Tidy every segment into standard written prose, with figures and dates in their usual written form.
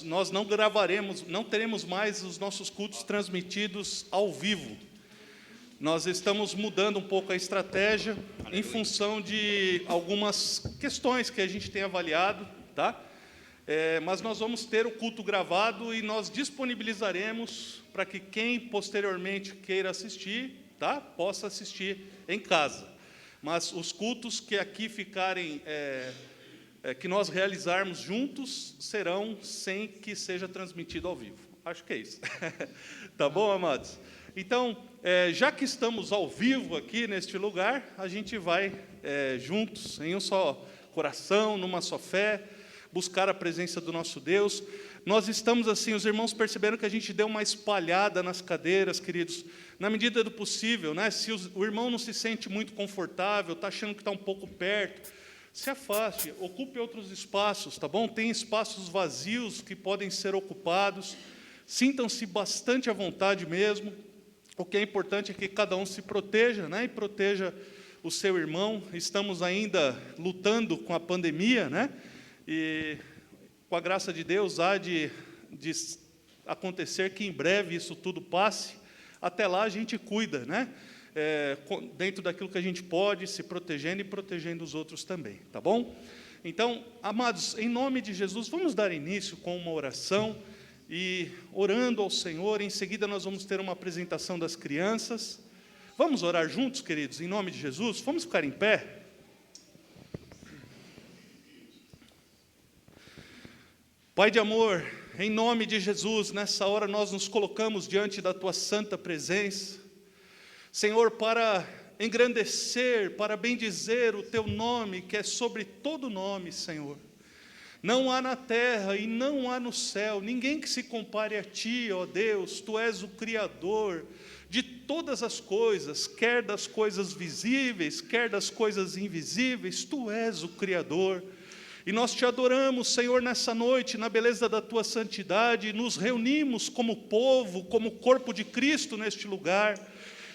Nós não gravaremos, não teremos mais os nossos cultos transmitidos ao vivo. Nós estamos mudando um pouco a estratégia em função de algumas questões que a gente tem avaliado, tá? Mas nós vamos ter o culto gravado e nós disponibilizaremos para que quem posteriormente queira assistir, tá? Possa assistir em casa. Mas os cultos que aqui ficarem, que nós realizarmos juntos, serão sem que seja transmitido ao vivo. Acho que é isso. Tá bom, amados? Então, já que estamos ao vivo aqui neste lugar, a gente vai juntos, em um só coração, numa só fé, buscar a presença do nosso Deus. Nós estamos assim, os irmãos perceberam que a gente deu uma espalhada nas cadeiras, queridos, na medida do possível, né? Se o irmão não se sente muito confortável, está achando que está um pouco perto, se afaste, ocupe outros espaços, tá bom? Tem espaços vazios que podem ser ocupados, sintam-se bastante à vontade mesmo. O que é importante é que cada um se proteja, né? E proteja o seu irmão. Estamos ainda lutando com a pandemia, né? E com a graça de Deus há de acontecer que em breve isso tudo passe. Até lá a gente cuida, né? Dentro daquilo que a gente pode, se protegendo e protegendo os outros também, tá bom? Então, amados, em nome de Jesus, vamos dar início com uma oração e orando ao Senhor. Em seguida nós vamos ter uma apresentação das crianças. Vamos orar juntos, queridos, em nome de Jesus? Vamos ficar em pé? Pai de amor, em nome de Jesus, nessa hora nós nos colocamos diante da Tua santa presença, Senhor, para engrandecer, para bendizer o Teu nome, que é sobre todo nome, Senhor. Não há na terra e não há no céu ninguém que se compare a Ti, ó Deus. Tu és o Criador de todas as coisas, quer das coisas visíveis, quer das coisas invisíveis. Tu és o Criador. E nós Te adoramos, Senhor, nessa noite, na beleza da Tua santidade. Nos reunimos como povo, como corpo de Cristo neste lugar.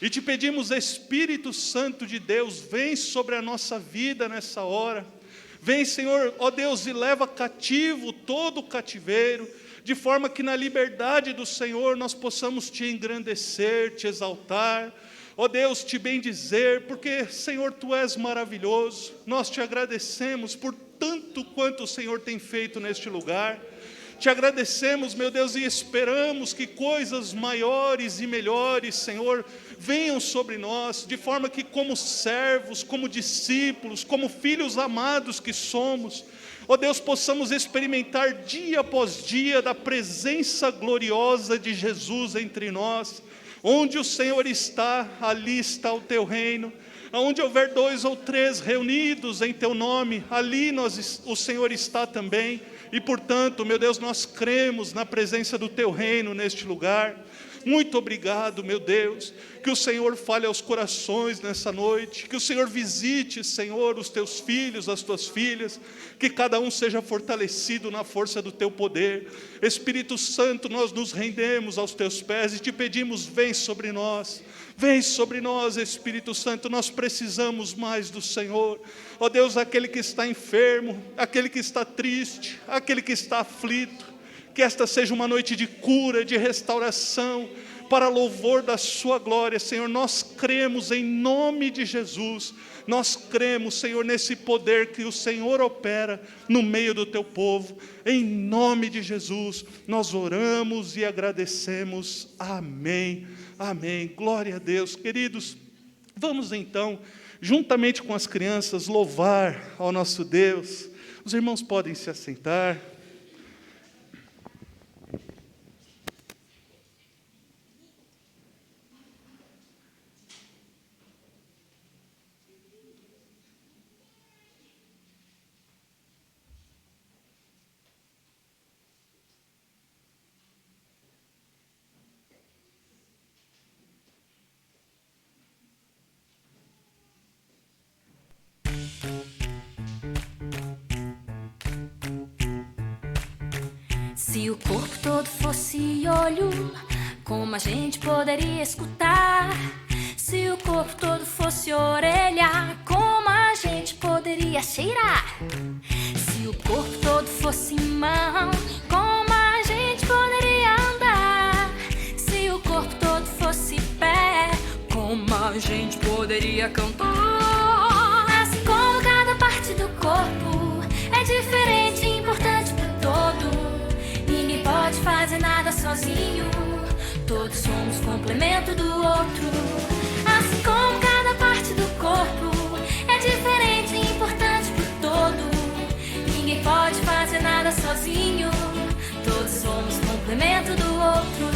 E Te pedimos, Espírito Santo de Deus, vem sobre a nossa vida nessa hora. Vem, Senhor, ó Deus, e leva cativo todo o cativeiro, de forma que na liberdade do Senhor nós possamos Te engrandecer, Te exaltar. Ó Deus, Te bendizer, porque, Senhor, Tu és maravilhoso. Nós Te agradecemos por tanto quanto o Senhor tem feito neste lugar. Te agradecemos, meu Deus, e esperamos que coisas maiores e melhores, Senhor, venham sobre nós, de forma que como servos, como discípulos, como filhos amados que somos, ó Deus, possamos experimentar dia após dia da presença gloriosa de Jesus entre nós. Onde o Senhor está, ali está o Teu reino. Onde houver 2 ou 3 reunidos em Teu nome, ali o Senhor está também. E, portanto, meu Deus, nós cremos na presença do Teu reino neste lugar. Muito obrigado, meu Deus, que o Senhor fale aos corações nessa noite, que o Senhor visite, Senhor, os Teus filhos, as Tuas filhas, que cada um seja fortalecido na força do Teu poder. Espírito Santo, nós nos rendemos aos Teus pés e Te pedimos, vem sobre nós, Espírito Santo, nós precisamos mais do Senhor. Ó Deus, aquele que está enfermo, aquele que está triste, aquele que está aflito, que esta seja uma noite de cura, de restauração, para louvor da Sua glória, Senhor. Nós cremos em nome de Jesus, nós cremos, Senhor, nesse poder que o Senhor opera no meio do Teu povo. Em nome de Jesus, nós oramos e agradecemos. Amém, amém. Glória a Deus. Queridos, vamos então, juntamente com as crianças, louvar ao nosso Deus. Os irmãos podem se assentar. Se o corpo todo fosse olho, como a gente poderia escutar? Se o corpo todo fosse orelha, como a gente poderia cheirar? Se o corpo todo fosse mão, como a a gente poderia cantar. Assim como cada parte do corpo é diferente e importante pro todo. Ninguém pode fazer nada sozinho, todos somos complemento do outro. Assim como cada parte do corpo é diferente e importante pro todo. Ninguém pode fazer nada sozinho, todos somos complemento do outro.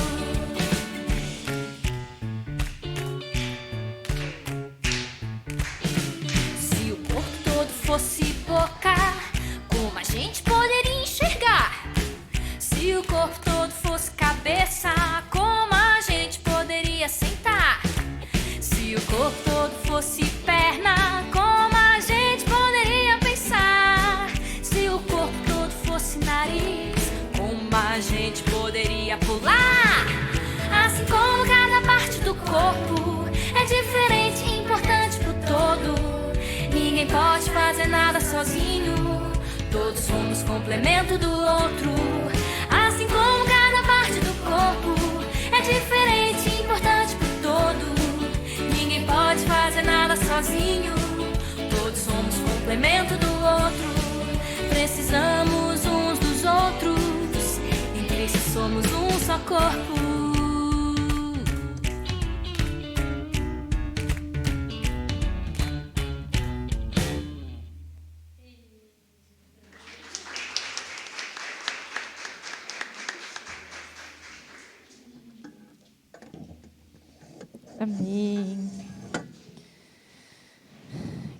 Se o corpo todo fosse boca, como a gente poderia enxergar? Se o corpo todo fosse cabeça, como a gente poderia sentar? Se o corpo todo fosse perna, como a gente poderia pensar? Se o corpo todo fosse nariz, como a gente poderia pular? Assim como cada parte do corpo é diferente e importante pro todo. Ninguém pode fazer nada sozinho, todos somos complemento do outro. Assim como cada parte do corpo é diferente e importante pro todo. Ninguém pode fazer nada sozinho, todos somos complemento do outro. Precisamos uns dos outros, entre esses somos um só corpo. Amém.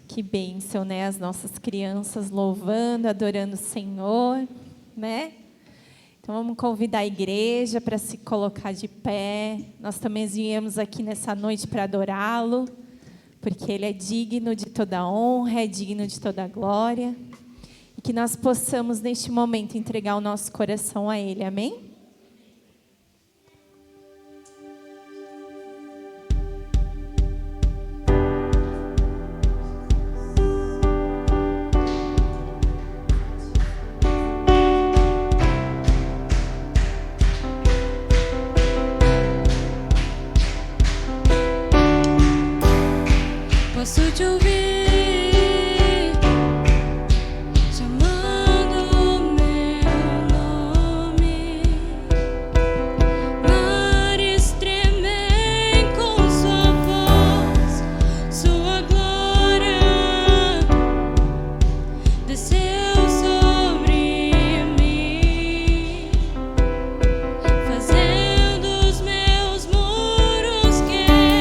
Que bênção, né? As nossas crianças louvando, adorando o Senhor, né? Então, vamos convidar a igreja para se colocar de pé. Nós também viemos aqui nessa noite para adorá-lo, porque Ele é digno de toda honra, é digno de toda glória. E que nós possamos, neste momento, entregar o nosso coração a Ele. Amém? Posso te ouvir chamando o meu nome. Mares tremem com sua voz, sua glória desceu sobre mim, fazendo os meus muros quebrar.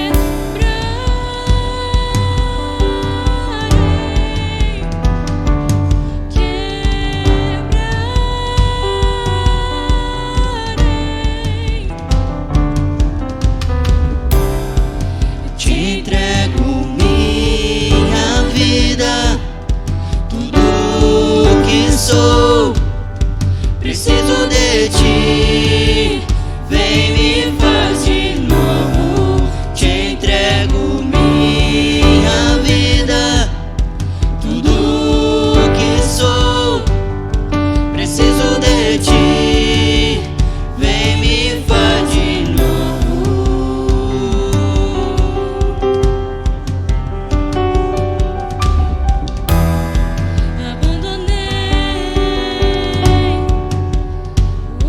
Te entrego minha vida, tudo que sou. Preciso de ti, vem me faz de novo. Te entrego minha vida, tudo que sou. Preciso de ti, vem me faz de novo. Abandonei o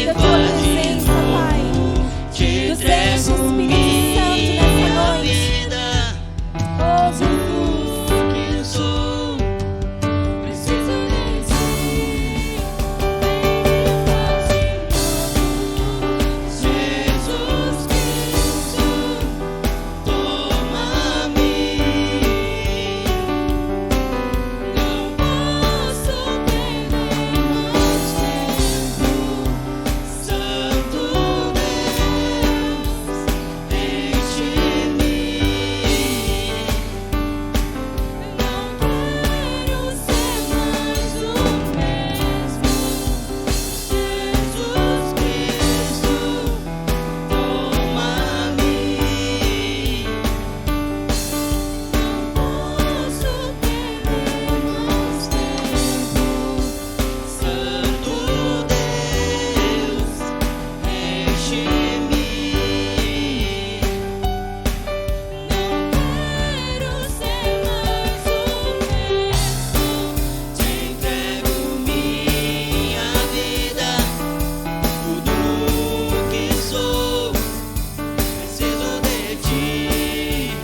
da tua presença, Pai. Nos enche, Espírito Santo, nessa noite. Oh, Jesus. Que eu sou, preciso de ti. Jesus Cristo, toma-me. Não posso perder mais tempo. Santo Deus, enche-me. Não quero ser mais o mesmo. Jesus Cristo, toma-me. Não posso perder mais tempo. Santo Deus, enche-me. Não quero ser mais o mesmo. Te entrego minha vida, tudo que sou. Preciso de ti,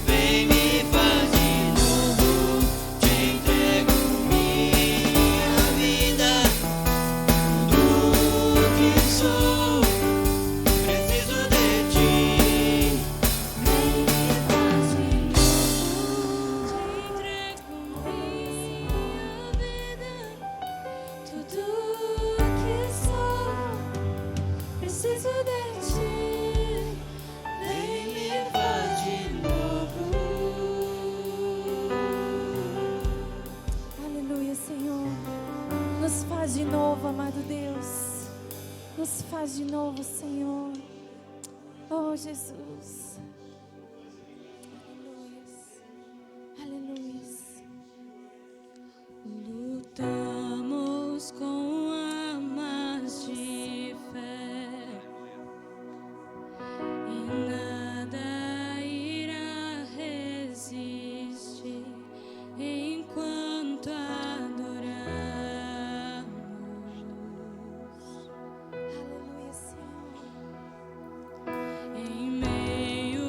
vem me faz de novo. Te entrego minha vida, tudo que sou. Preciso de ti, vem me faz de novo. Te entrego minha vida, tudo que sou. Preciso de ti, Vem me faz de novo. Aleluia, Senhor. Nos faz de novo, amado Deus. Nos faz de novo, Senhor. Oh, Jesus. Aleluia. Aleluia. lutamos com armas de fé, e nada irá resistir enquanto adoramos. Aleluia, Senhor. Em meio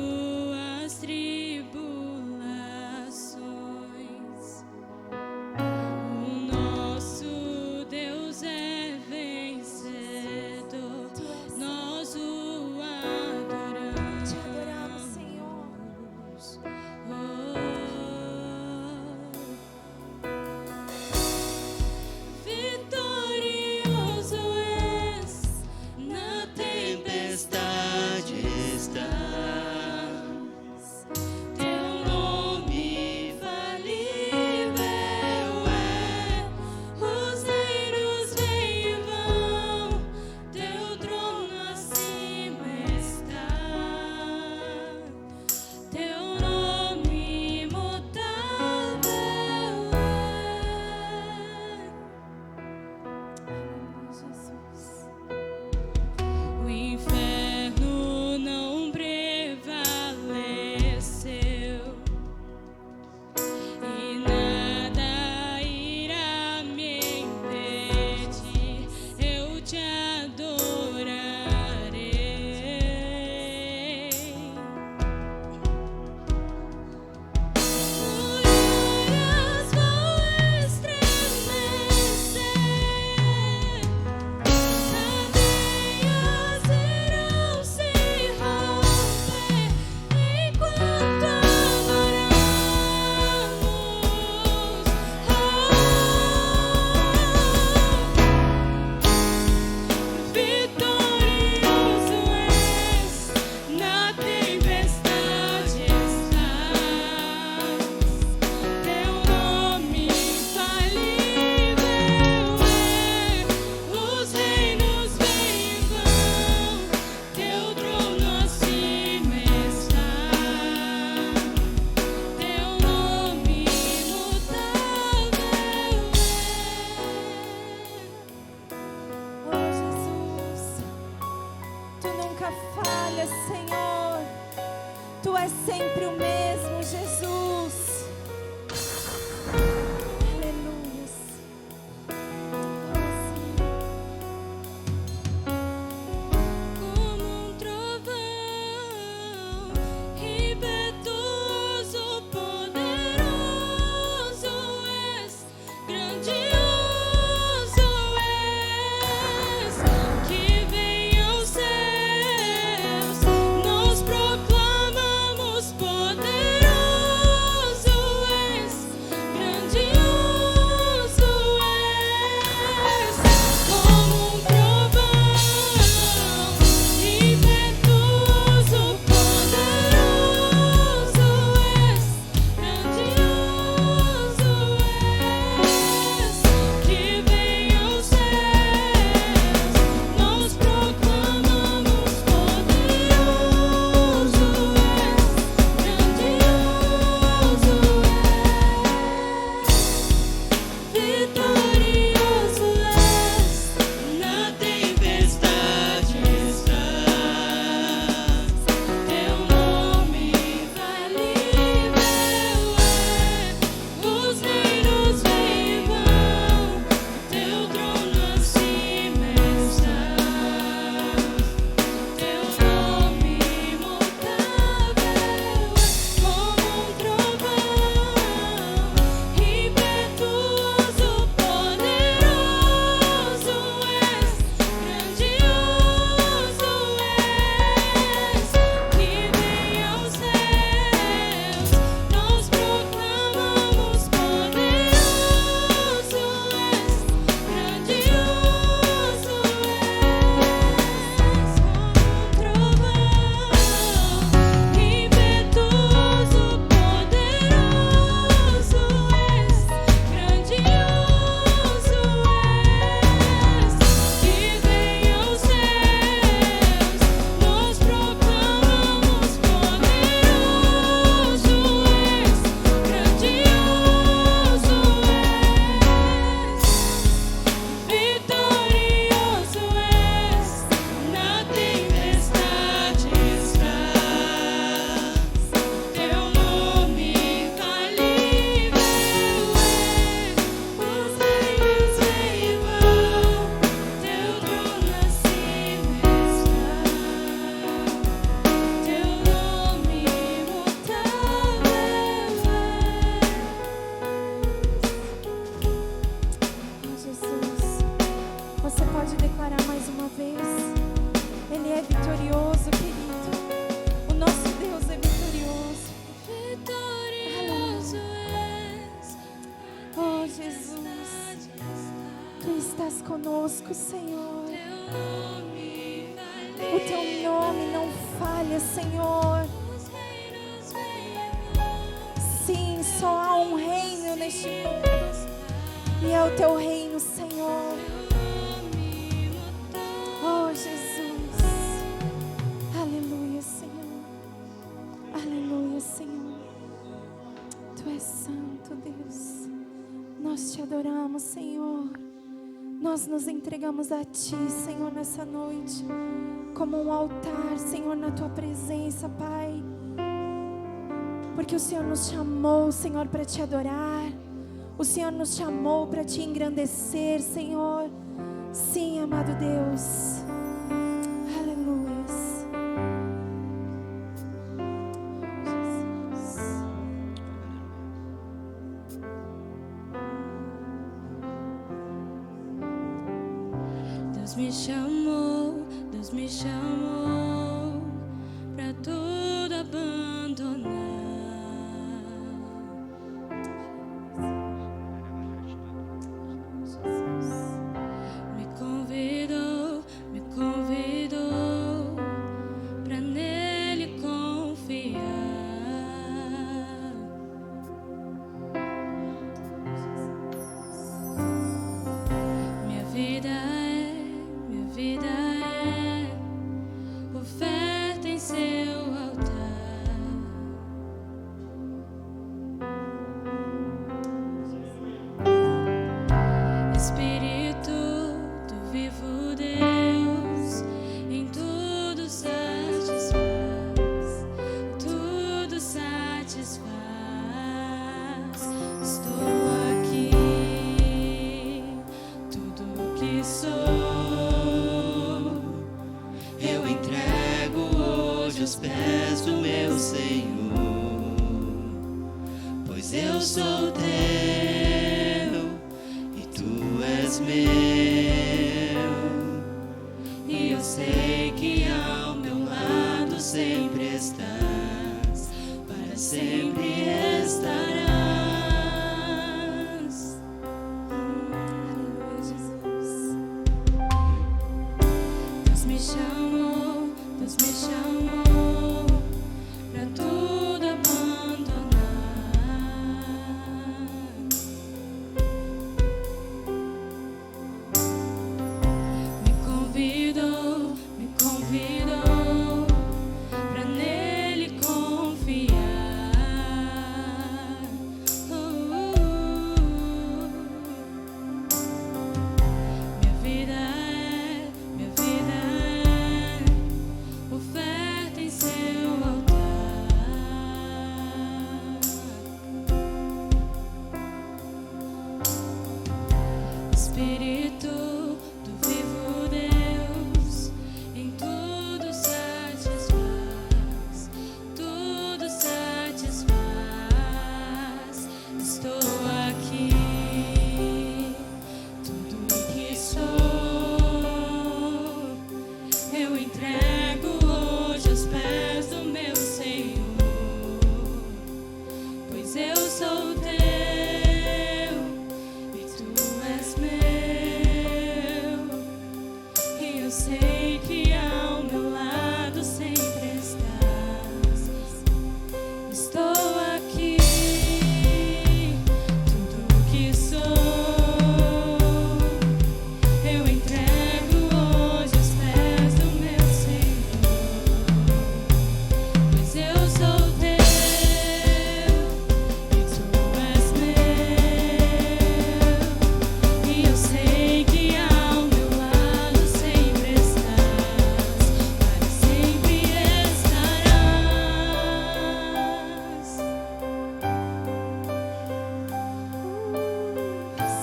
estás conosco, Senhor. Teu nome vai O teu nome não falha, Senhor. os reinos vêm Sim, só há um reino neste mundo. E é o teu reino, Senhor. Oh, Jesus. Aleluia, Senhor. Aleluia, Senhor. Tu és santo, Deus. Nós te adoramos, Senhor. Nós nos entregamos a Ti, Senhor, nessa noite. Como um altar, Senhor, na Tua presença, Pai. Porque o Senhor nos chamou, Senhor, para Te adorar. O Senhor nos chamou para Te engrandecer, Senhor. Sim, amado Deus. Aleluia. Jesus. Deus me chamou pra tudo abandonar. Me convidou pra nele confiar. Minha vida é oferta em seu altar. Espírito do vivo Deus, em tudo satisfaz, tudo satisfaz. Estou aqui, tudo que sou. Eu entrego hoje aos pés do meu Senhor, pois eu sou teu e tu és meu, e eu sei que ao meu lado sempre estás, para sempre estarás. Aleluia, Jesus. Deus me chamou pra tudo abandonar. Me convidou pra nele confiar. Minha vida é oferta em seu altar. Espírito do vivo Deus, em tudo satisfaz, tudo satisfaz. Estou aqui, tudo que sou. Eu entrego hoje aos pés do meu Senhor, pois eu sou teu e tu és meu, e eu sei que ao meu lado sempre estás. Estou aqui, tudo que sou. Eu entrego hoje aos pés do meu Senhor, pois eu sou teu e tu és meu, e eu sei que ao meu lado sempre estás, para sempre estarás.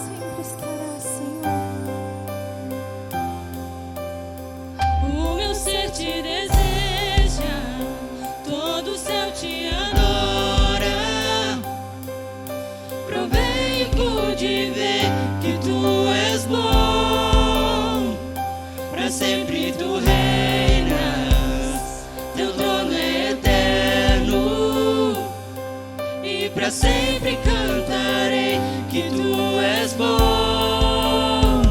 Sempre estará, Senhor. O meu ser te deseja, todo o céu te adora. Provei e pude ver que tu és bom, pra sempre tu reinas, teu trono é eterno, e pra sempre cantarei que tu és bom.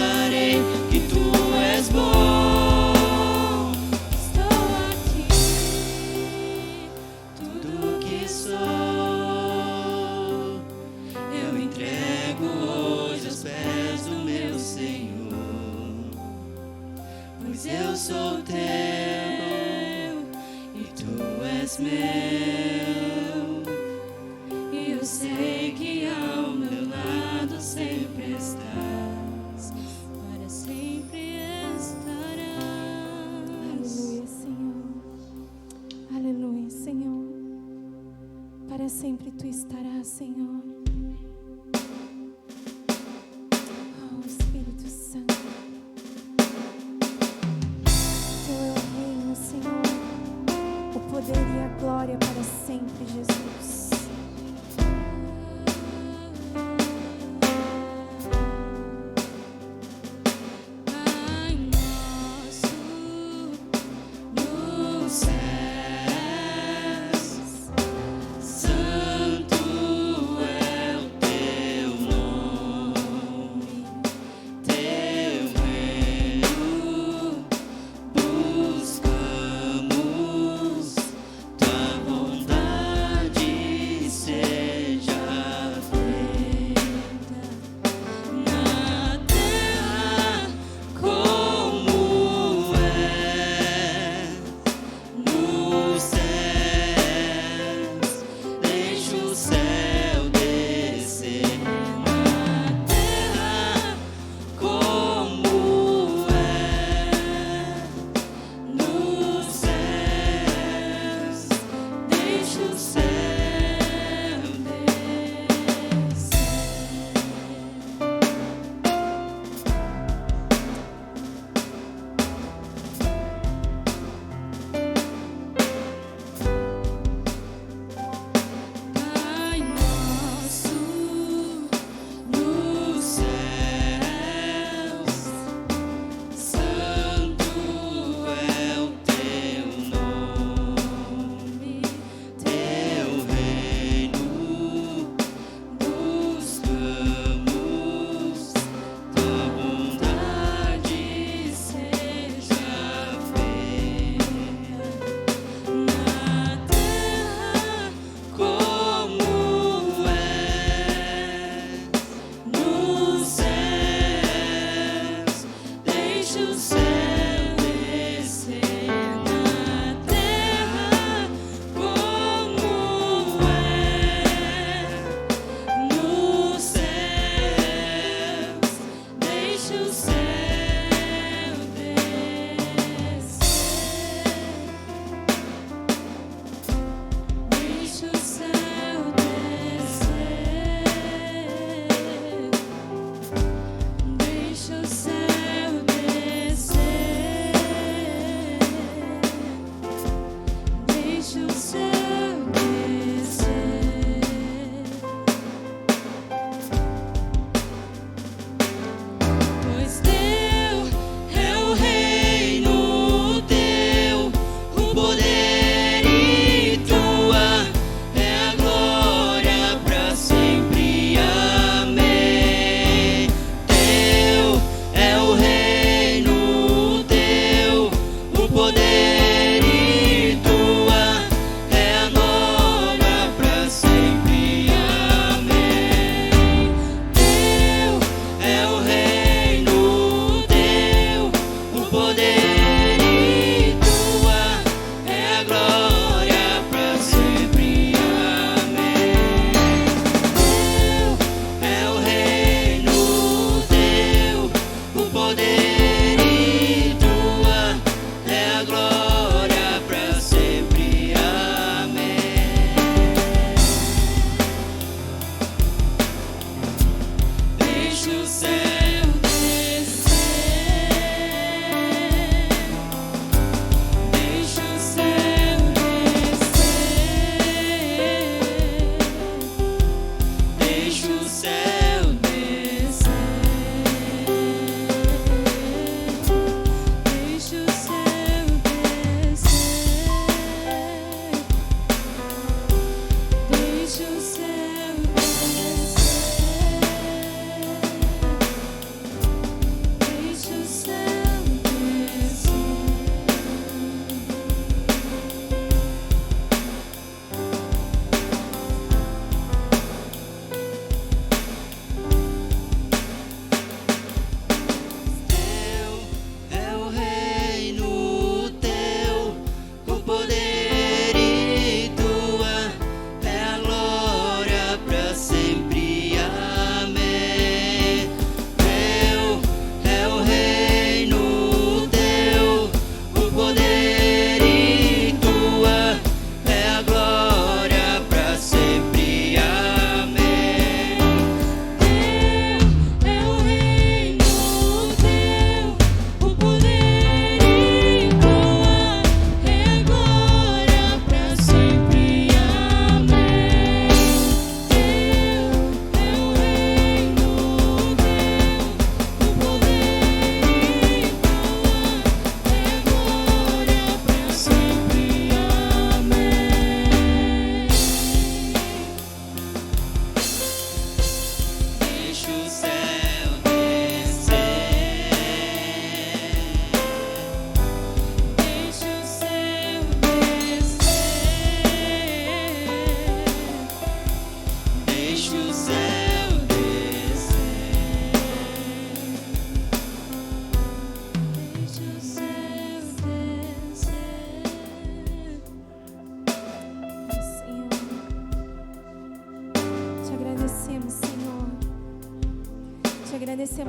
louvarei que tu és bom. Estou aqui, Tudo que sou, eu entrego hoje aos pés do meu Senhor, pois eu sou teu e tu és meu, e eu sei que ao meu lado sempre estás, para sempre estarás. Aleluia, Senhor. Aleluia, Senhor. Para sempre tu estarás, Senhor. Oh, Espírito Santo. Teu é o reino, Senhor. O poder e a glória para sempre, Jesus.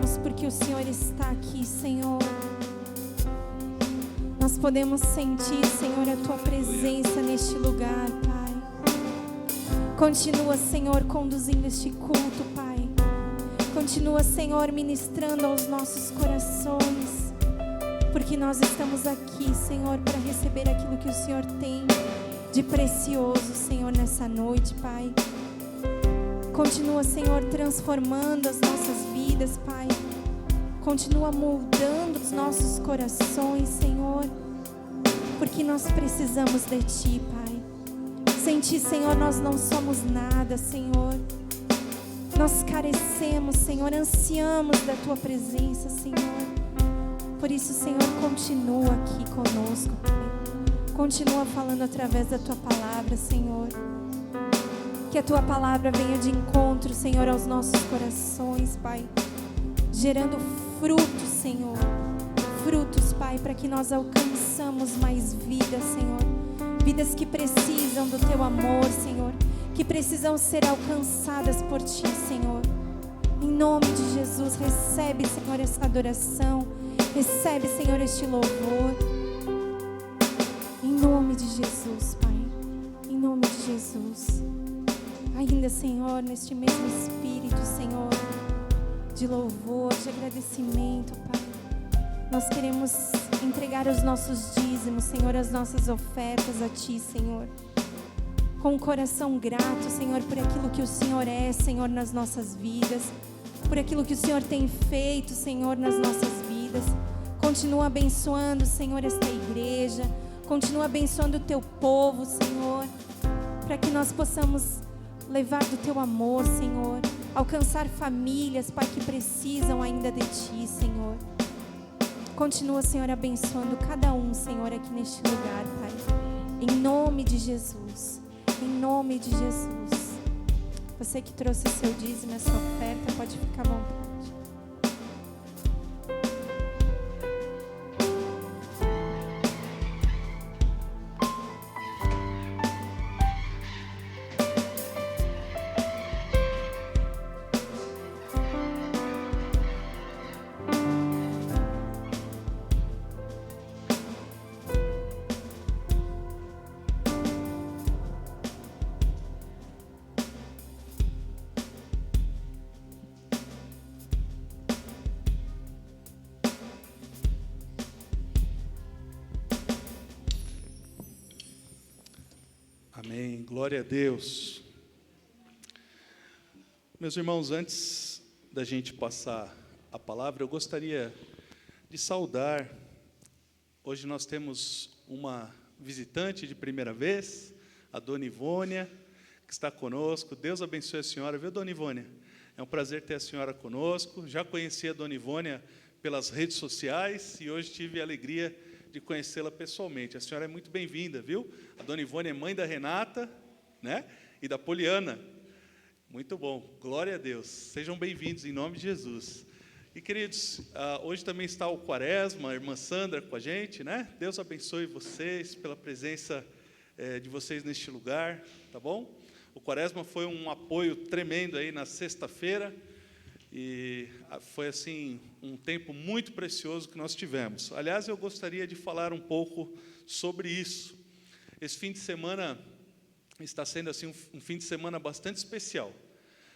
Deus, porque o Senhor está aqui, Senhor. Nós podemos sentir, Senhor, a Tua presença neste lugar, Pai. Continua, Senhor, conduzindo este culto, Pai. Continua, Senhor, ministrando aos nossos corações, porque nós estamos aqui, Senhor, para receber aquilo que o Senhor tem de precioso, Senhor, nessa noite, Pai. Continua, Senhor, transformando as nossas vidas, Pai. Continua moldando os nossos corações, Senhor, porque nós precisamos de Ti, Pai. Sem Ti, Senhor, nós não somos nada, Senhor. Nós carecemos, Senhor, ansiamos da Tua presença, Senhor. Por isso, Senhor, continua aqui conosco, Pai. Continua falando através da Tua palavra, Senhor. Que a Tua palavra venha de encontro, Senhor, aos nossos corações, Pai. Gerando frutos, Senhor. Frutos, Pai, para que nós alcançamos mais vidas, Senhor. Vidas que precisam do Teu amor, Senhor. Que precisam ser alcançadas por Ti, Senhor. Em nome de Jesus, recebe, Senhor, essa adoração. Recebe, Senhor, este louvor. Em nome de Jesus, Pai. Em nome de Jesus. Ainda, Senhor, neste mesmo espírito, Senhor, de louvor, de agradecimento, Pai. Nós queremos entregar os nossos dízimos, Senhor, as nossas ofertas a Ti, Senhor. Com um coração grato, Senhor, por aquilo que o Senhor é, Senhor, nas nossas vidas. Por aquilo que o Senhor tem feito, Senhor, nas nossas vidas. Continua abençoando, Senhor, esta igreja. Continua abençoando o Teu povo, Senhor. Para que nós possamos levar do Teu amor, Senhor. Alcançar famílias, Pai, que precisam ainda de Ti, Senhor. Continua, Senhor, abençoando cada um, Senhor, aqui neste lugar, Pai. Em nome de Jesus. Em nome de Jesus. Você que trouxe o seu dízimo, a sua oferta, pode ficar à vontade. Amém, glória a Deus. Meus irmãos, antes da gente passar a palavra, eu gostaria de saudar. Hoje nós temos uma visitante de primeira vez, a Dona Ivônia, que está conosco. Deus abençoe a senhora, viu, Dona Ivônia? É um prazer ter a senhora conosco. Já conheci a Dona Ivônia pelas redes sociais e hoje tive a alegria de conhecê-la pessoalmente. A senhora é muito bem-vinda, viu? A Dona Ivônia é mãe da Renata, né? E da Poliana. Muito bom, glória a Deus. Sejam bem-vindos em nome de Jesus. E, queridos, hoje também está o Quaresma, a irmã Sandra com a gente, né? Deus abençoe vocês pela presença de vocês neste lugar, tá bom? O Quaresma foi um apoio tremendo aí na sexta-feira, e foi, assim, um tempo muito precioso que nós tivemos. Aliás, eu gostaria de falar um pouco sobre isso. Esse fim de semana está sendo, assim, um fim de semana bastante especial.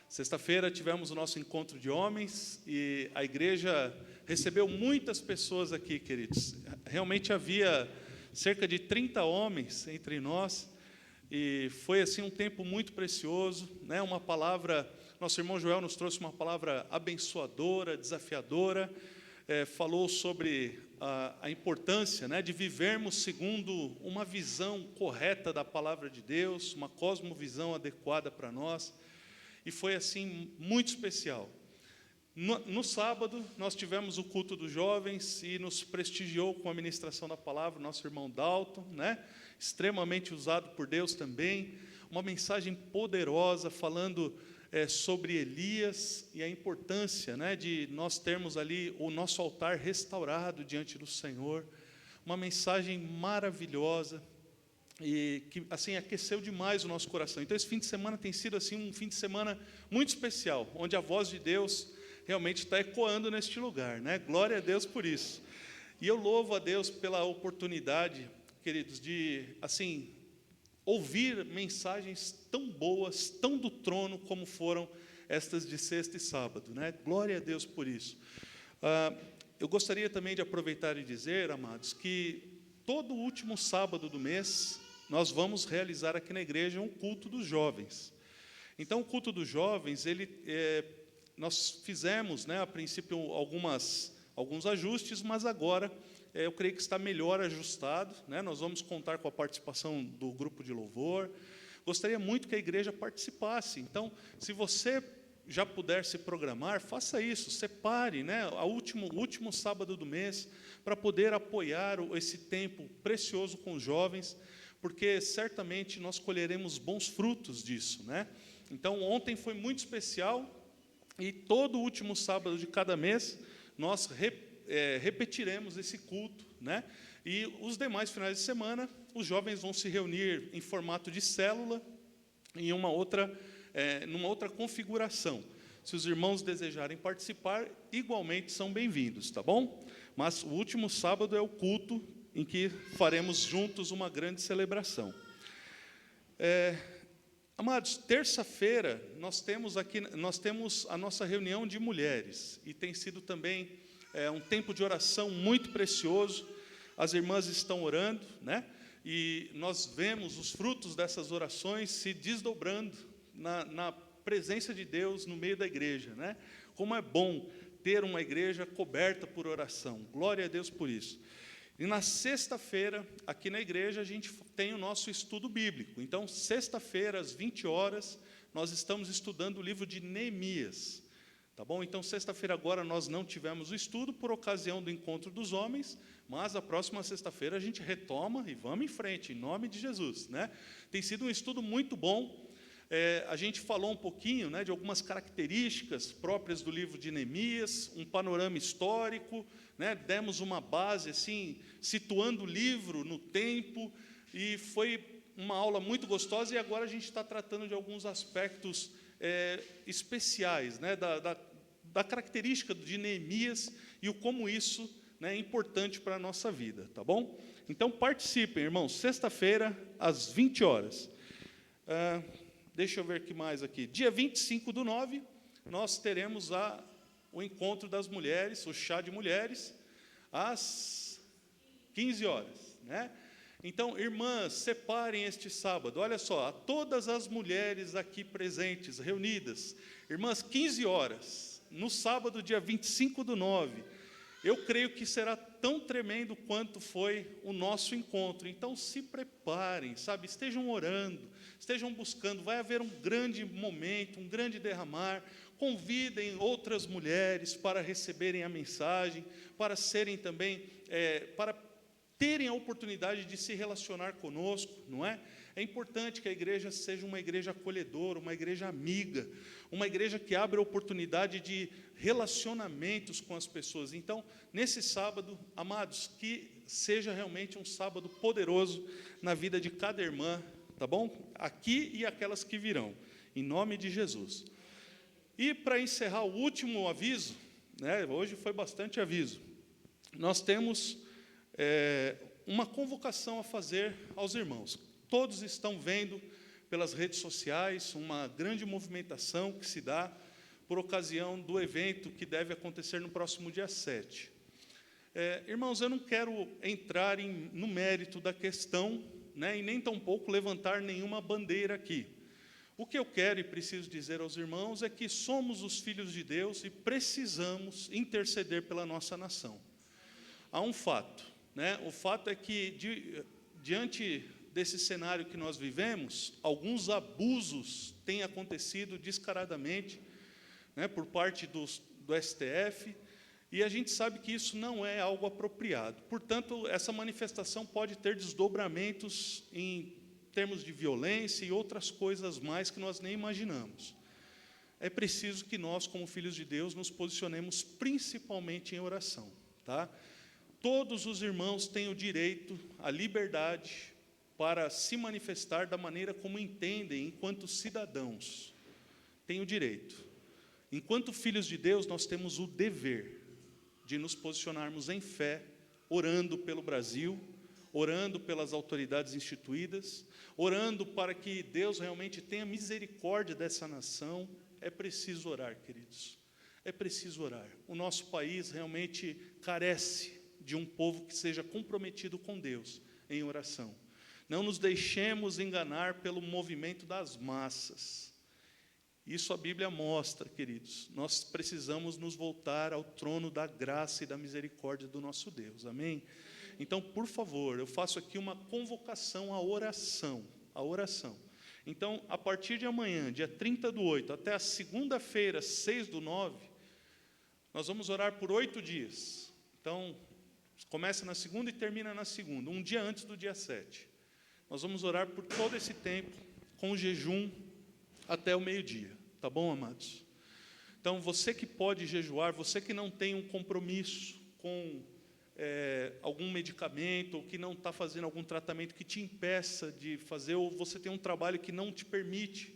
Sexta-feira tivemos o nosso encontro de homens e a igreja recebeu muitas pessoas aqui, queridos. Realmente havia cerca de 30 homens entre nós e foi, assim, um tempo muito precioso, né? Uma palavra... Nosso irmão Joel nos trouxe uma palavra abençoadora, desafiadora, falou sobre a importância, né, de vivermos segundo uma visão correta da palavra de Deus, uma cosmovisão adequada para nós, e foi, assim, muito especial. No sábado, nós tivemos o culto dos jovens e nos prestigiou com a ministração da palavra o nosso irmão Dalton, né, extremamente usado por Deus também, uma mensagem poderosa falando sobre Elias e a importância, né, de nós termos ali o nosso altar restaurado diante do Senhor. Uma mensagem maravilhosa e que, assim, aqueceu demais o nosso coração. Então, esse fim de semana tem sido, assim, um fim de semana muito especial, onde a voz de Deus realmente está ecoando neste lugar, né? Glória a Deus por isso. E eu louvo a Deus pela oportunidade, queridos, de, assim, ouvir mensagens tão boas, tão do trono, como foram estas de sexta e sábado, né? Glória a Deus por isso. Eu gostaria também de aproveitar e dizer, amados, que todo último sábado do mês, nós vamos realizar aqui na igreja um culto dos jovens. Então, o culto dos jovens, nós fizemos, né, a princípio, alguns ajustes, mas agora eu creio que está melhor ajustado, né? Nós vamos contar com a participação do grupo de louvor. Gostaria muito que a igreja participasse. Então, se você já puder se programar, faça isso, separe, né, o último sábado do mês, para poder apoiar esse tempo precioso com os jovens, porque certamente nós colheremos bons frutos disso, né? Então, ontem foi muito especial, e todo último sábado de cada mês, nós repetiremos esse culto, né? E os demais finais de semana, os jovens vão se reunir em formato de célula, em numa outra configuração. Se os irmãos desejarem participar, igualmente são bem-vindos, tá bom? Mas o último sábado é o culto em que faremos juntos uma grande celebração. Amados, terça-feira nós temos a nossa reunião de mulheres, e tem sido também um tempo de oração muito precioso. As irmãs estão orando, né? E nós vemos os frutos dessas orações se desdobrando na presença de Deus no meio da igreja, né? Como é bom ter uma igreja coberta por oração. Glória a Deus por isso. E na sexta-feira, aqui na igreja, a gente tem o nosso estudo bíblico. Então, sexta-feira, às 20 horas, nós estamos estudando o livro de Neemias. Tá bom? Então, sexta-feira agora nós não tivemos o estudo por ocasião do encontro dos homens, mas a próxima sexta-feira a gente retoma e vamos em frente, em nome de Jesus, né? Tem sido um estudo muito bom. A gente falou um pouquinho, né, de algumas características próprias do livro de Neemias, um panorama histórico, né, demos uma base, assim, situando o livro no tempo, e foi uma aula muito gostosa, e agora a gente está tratando de alguns aspectos especiais, né, da característica de Neemias e o como isso, né, é importante para a nossa vida, tá bom? Então, participem, irmãos, sexta-feira, às 20 horas. Deixa eu ver o que mais aqui. Dia 25/9, nós teremos o encontro das mulheres, o chá de mulheres, às 15 horas, né? Então, irmãs, separem este sábado. Olha só, a todas as mulheres aqui presentes, reunidas, irmãs, 15 horas, no sábado, dia 25/9. Eu creio que será tão tremendo quanto foi o nosso encontro. Então, se preparem, sabe? Estejam orando, estejam buscando. Vai haver um grande momento, um grande derramar. Convidem outras mulheres para receberem a mensagem, para serem também, para terem a oportunidade de se relacionar conosco, não é? É importante que a igreja seja uma igreja acolhedora, uma igreja amiga, uma igreja que abra oportunidade de relacionamentos com as pessoas. Então, nesse sábado, amados, que seja realmente um sábado poderoso na vida de cada irmã, tá bom? Aqui e aquelas que virão, em nome de Jesus. E para encerrar o último aviso, né, hoje foi bastante aviso, nós temos uma convocação a fazer aos irmãos. Todos estão vendo pelas redes sociais uma grande movimentação que se dá por ocasião do evento que deve acontecer no próximo dia 7. Irmãos, eu não quero entrar no mérito da questão, né, e nem tampouco levantar nenhuma bandeira aqui. O que eu quero e preciso dizer aos irmãos é que somos os filhos de Deus e precisamos interceder pela nossa nação. Há um fato, né? O fato é que, diante desse cenário que nós vivemos, alguns abusos têm acontecido descaradamente, né, por parte do STF, e a gente sabe que isso não é algo apropriado. Portanto, essa manifestação pode ter desdobramentos em termos de violência e outras coisas mais que nós nem imaginamos. É preciso que nós, como filhos de Deus, nos posicionemos principalmente em oração, tá? Todos os irmãos têm o direito, a liberdade para se manifestar da maneira como entendem enquanto cidadãos. Têm o direito. Enquanto filhos de Deus, nós temos o dever de nos posicionarmos em fé, orando pelo Brasil, orando pelas autoridades instituídas, orando para que Deus realmente tenha misericórdia dessa nação. É preciso orar, queridos. É preciso orar. O nosso país realmente carece de um povo que seja comprometido com Deus em oração. Não nos deixemos enganar pelo movimento das massas. Isso a Bíblia mostra, queridos. Nós precisamos nos voltar ao trono da graça e da misericórdia do nosso Deus. Amém? Então, por favor, eu faço aqui uma convocação à oração. A oração. Então, a partir de amanhã, dia 30/8, até a segunda-feira, 6/9, nós vamos orar por 8 dias. Então, começa na segunda e termina na segunda, um dia antes do dia 7. Nós vamos orar por todo esse tempo, com jejum, até o meio-dia, tá bom, amados? Então, você que pode jejuar, você que não tem um compromisso com algum medicamento, ou que não está fazendo algum tratamento que te impeça de fazer, ou você tem um trabalho que não te permite,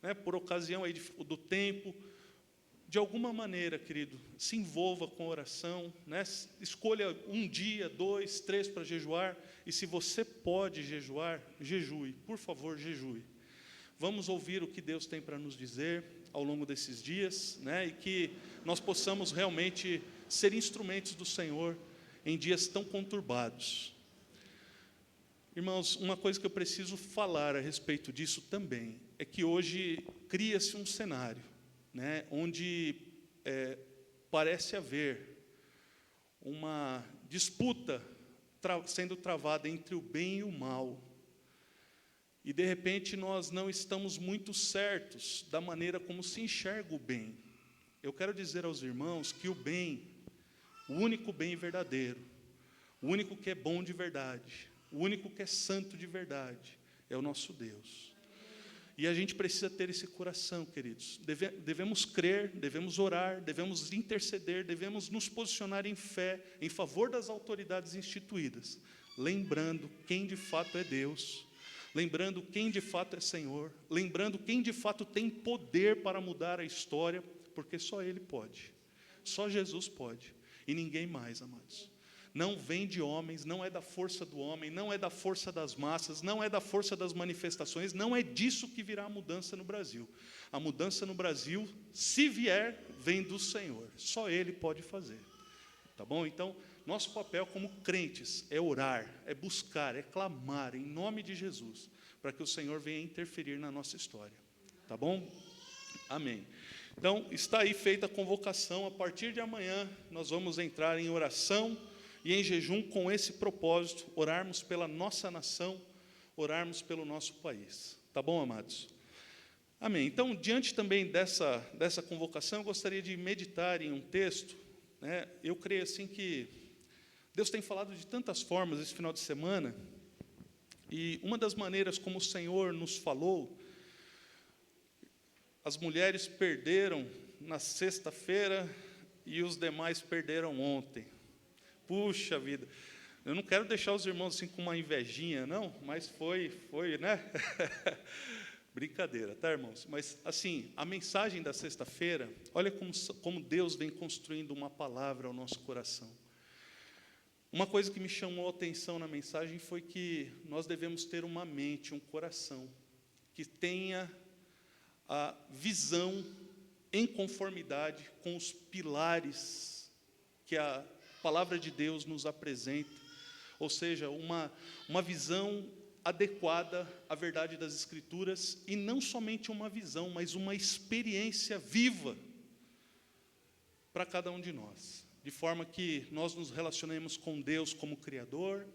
né, por ocasião aí do tempo, de alguma maneira, querido, se envolva com a oração, né, escolha 1 dia, 2, 3 para jejuar, e se você pode jejuar, jejue, por favor, jejue. Vamos ouvir o que Deus tem para nos dizer ao longo desses dias, né, e que nós possamos realmente ser instrumentos do Senhor em dias tão conturbados. Irmãos, uma coisa que eu preciso falar a respeito disso também, é que hoje cria-se um cenário, né, onde parece haver uma disputa sendo travada entre o bem e o mal. E, de repente, nós não estamos muito certos da maneira como se enxerga o bem. Eu quero dizer aos irmãos que o bem, o único bem verdadeiro, o único que é bom de verdade, o único que é santo de verdade, é o nosso Deus. E a gente precisa ter esse coração, queridos. Devemos crer, devemos orar, devemos interceder, devemos nos posicionar em fé, em favor das autoridades instituídas, lembrando quem de fato é Deus, lembrando quem de fato é Senhor, lembrando quem de fato tem poder para mudar a história, porque só Ele pode, só Jesus pode, e ninguém mais, amados. Não vem de homens, não é da força do homem, não é da força das massas, não é da força das manifestações, não é disso que virá a mudança no Brasil. A mudança no Brasil, se vier, vem do Senhor, só Ele pode fazer. Tá bom? Então, nosso papel como crentes é orar, é buscar, é clamar em nome de Jesus, para que o Senhor venha interferir na nossa história. Tá bom? Amém. Então, está aí feita a convocação. A partir de amanhã, nós vamos entrar em oração e em jejum com esse propósito, orarmos pela nossa nação, orarmos pelo nosso país. Tá bom, amados? Amém. Então, diante também dessa convocação, eu gostaria de meditar em um texto, né? Eu creio assim que Deus tem falado de tantas formas esse final de semana, e uma das maneiras como o Senhor nos falou, as mulheres perderam na sexta-feira e os demais perderam ontem. Puxa vida, eu não quero deixar os irmãos assim com uma invejinha, não, mas foi, né? Brincadeira, tá, irmãos? Mas, assim, a mensagem da sexta-feira, olha como Deus vem construindo uma palavra ao nosso coração. Uma coisa que me chamou a atenção na mensagem foi que nós devemos ter uma mente, um coração, que tenha a visão em conformidade com os pilares que a palavra de Deus nos apresenta, ou seja, uma visão adequada à verdade das Escrituras, e não somente uma visão, mas uma experiência viva para cada um de nós, de forma que nós nos relacionemos com Deus como Criador,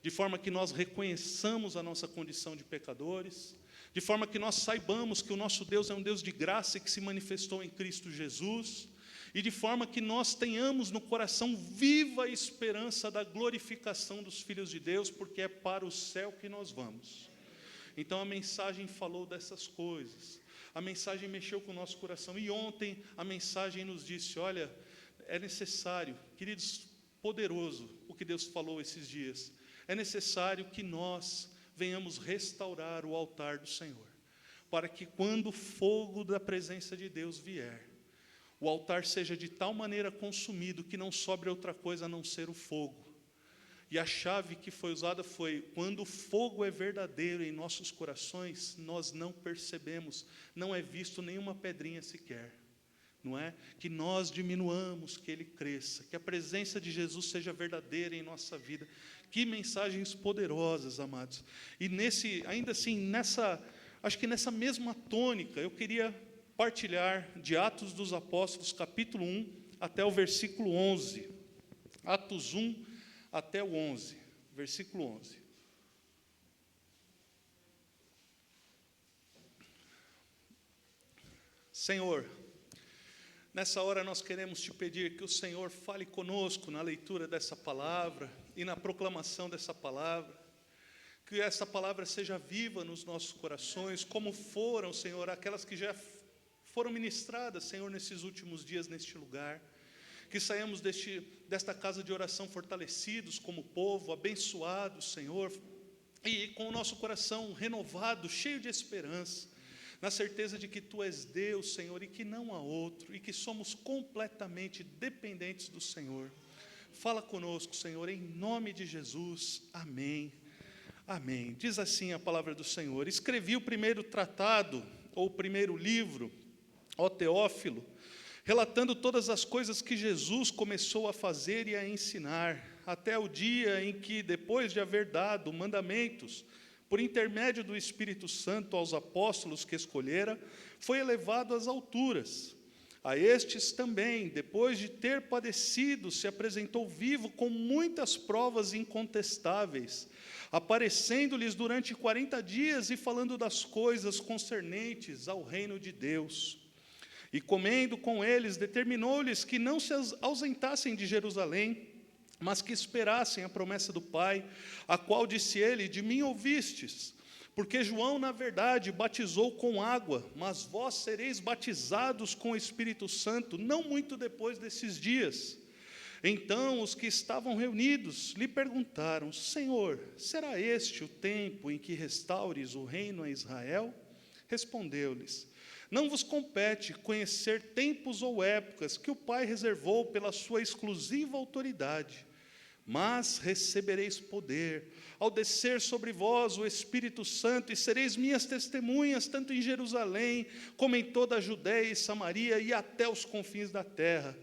de forma que nós reconheçamos a nossa condição de pecadores, de forma que nós saibamos que o nosso Deus é um Deus de graça e que se manifestou em Cristo Jesus, e de forma que nós tenhamos no coração viva a esperança da glorificação dos filhos de Deus, porque é para o céu que nós vamos. Então a mensagem falou dessas coisas, a mensagem mexeu com o nosso coração, e ontem a mensagem nos disse, olha, é necessário, queridos, poderoso o que Deus falou esses dias, é necessário que nós venhamos restaurar o altar do Senhor, para que quando o fogo da presença de Deus vier, o altar seja de tal maneira consumido que não sobre outra coisa a não ser o fogo. E a chave que foi usada foi: quando o fogo é verdadeiro em nossos corações, nós não percebemos, não é visto nenhuma pedrinha sequer. Não é? Que nós diminuamos, que Ele cresça, que a presença de Jesus seja verdadeira em nossa vida. Que mensagens poderosas, amados. E ainda assim, acho que nessa mesma tônica, eu queria partilhar de Atos dos Apóstolos, capítulo 1, até o versículo 11. Atos 1, até o 11, versículo 11. Senhor, nessa hora nós queremos te pedir que o Senhor fale conosco na leitura dessa palavra e na proclamação dessa palavra, que essa palavra seja viva nos nossos corações, como foram, Senhor, aquelas que já foram ministradas, Senhor, nesses últimos dias neste lugar, que saiamos desta casa de oração fortalecidos como povo, abençoados, Senhor, e com o nosso coração renovado, cheio de esperança, na certeza de que Tu és Deus, Senhor, e que não há outro, e que somos completamente dependentes do Senhor. Fala conosco, Senhor, em nome de Jesus. Amém. Amém. Diz assim a palavra do Senhor: escrevi o primeiro tratado, ou o primeiro livro, ó Teófilo, relatando todas as coisas que Jesus começou a fazer e a ensinar, até o dia em que, depois de haver dado mandamentos, por intermédio do Espírito Santo aos apóstolos que escolhera, foi elevado às alturas. A estes também, depois de ter padecido, se apresentou vivo com muitas provas incontestáveis, aparecendo-lhes durante 40 dias e falando das coisas concernentes ao reino de Deus. E comendo com eles, determinou-lhes que não se ausentassem de Jerusalém, mas que esperassem a promessa do Pai, a qual disse ele: de mim ouvistes, porque João, na verdade, batizou com água, mas vós sereis batizados com o Espírito Santo, não muito depois desses dias. Então os que estavam reunidos lhe perguntaram: Senhor, será este o tempo em que restaures o reino a Israel? Respondeu-lhes: não vos compete conhecer tempos ou épocas que o Pai reservou pela sua exclusiva autoridade, mas recebereis poder ao descer sobre vós o Espírito Santo, e sereis minhas testemunhas, tanto em Jerusalém, como em toda a Judéia e Samaria, e até os confins da terra.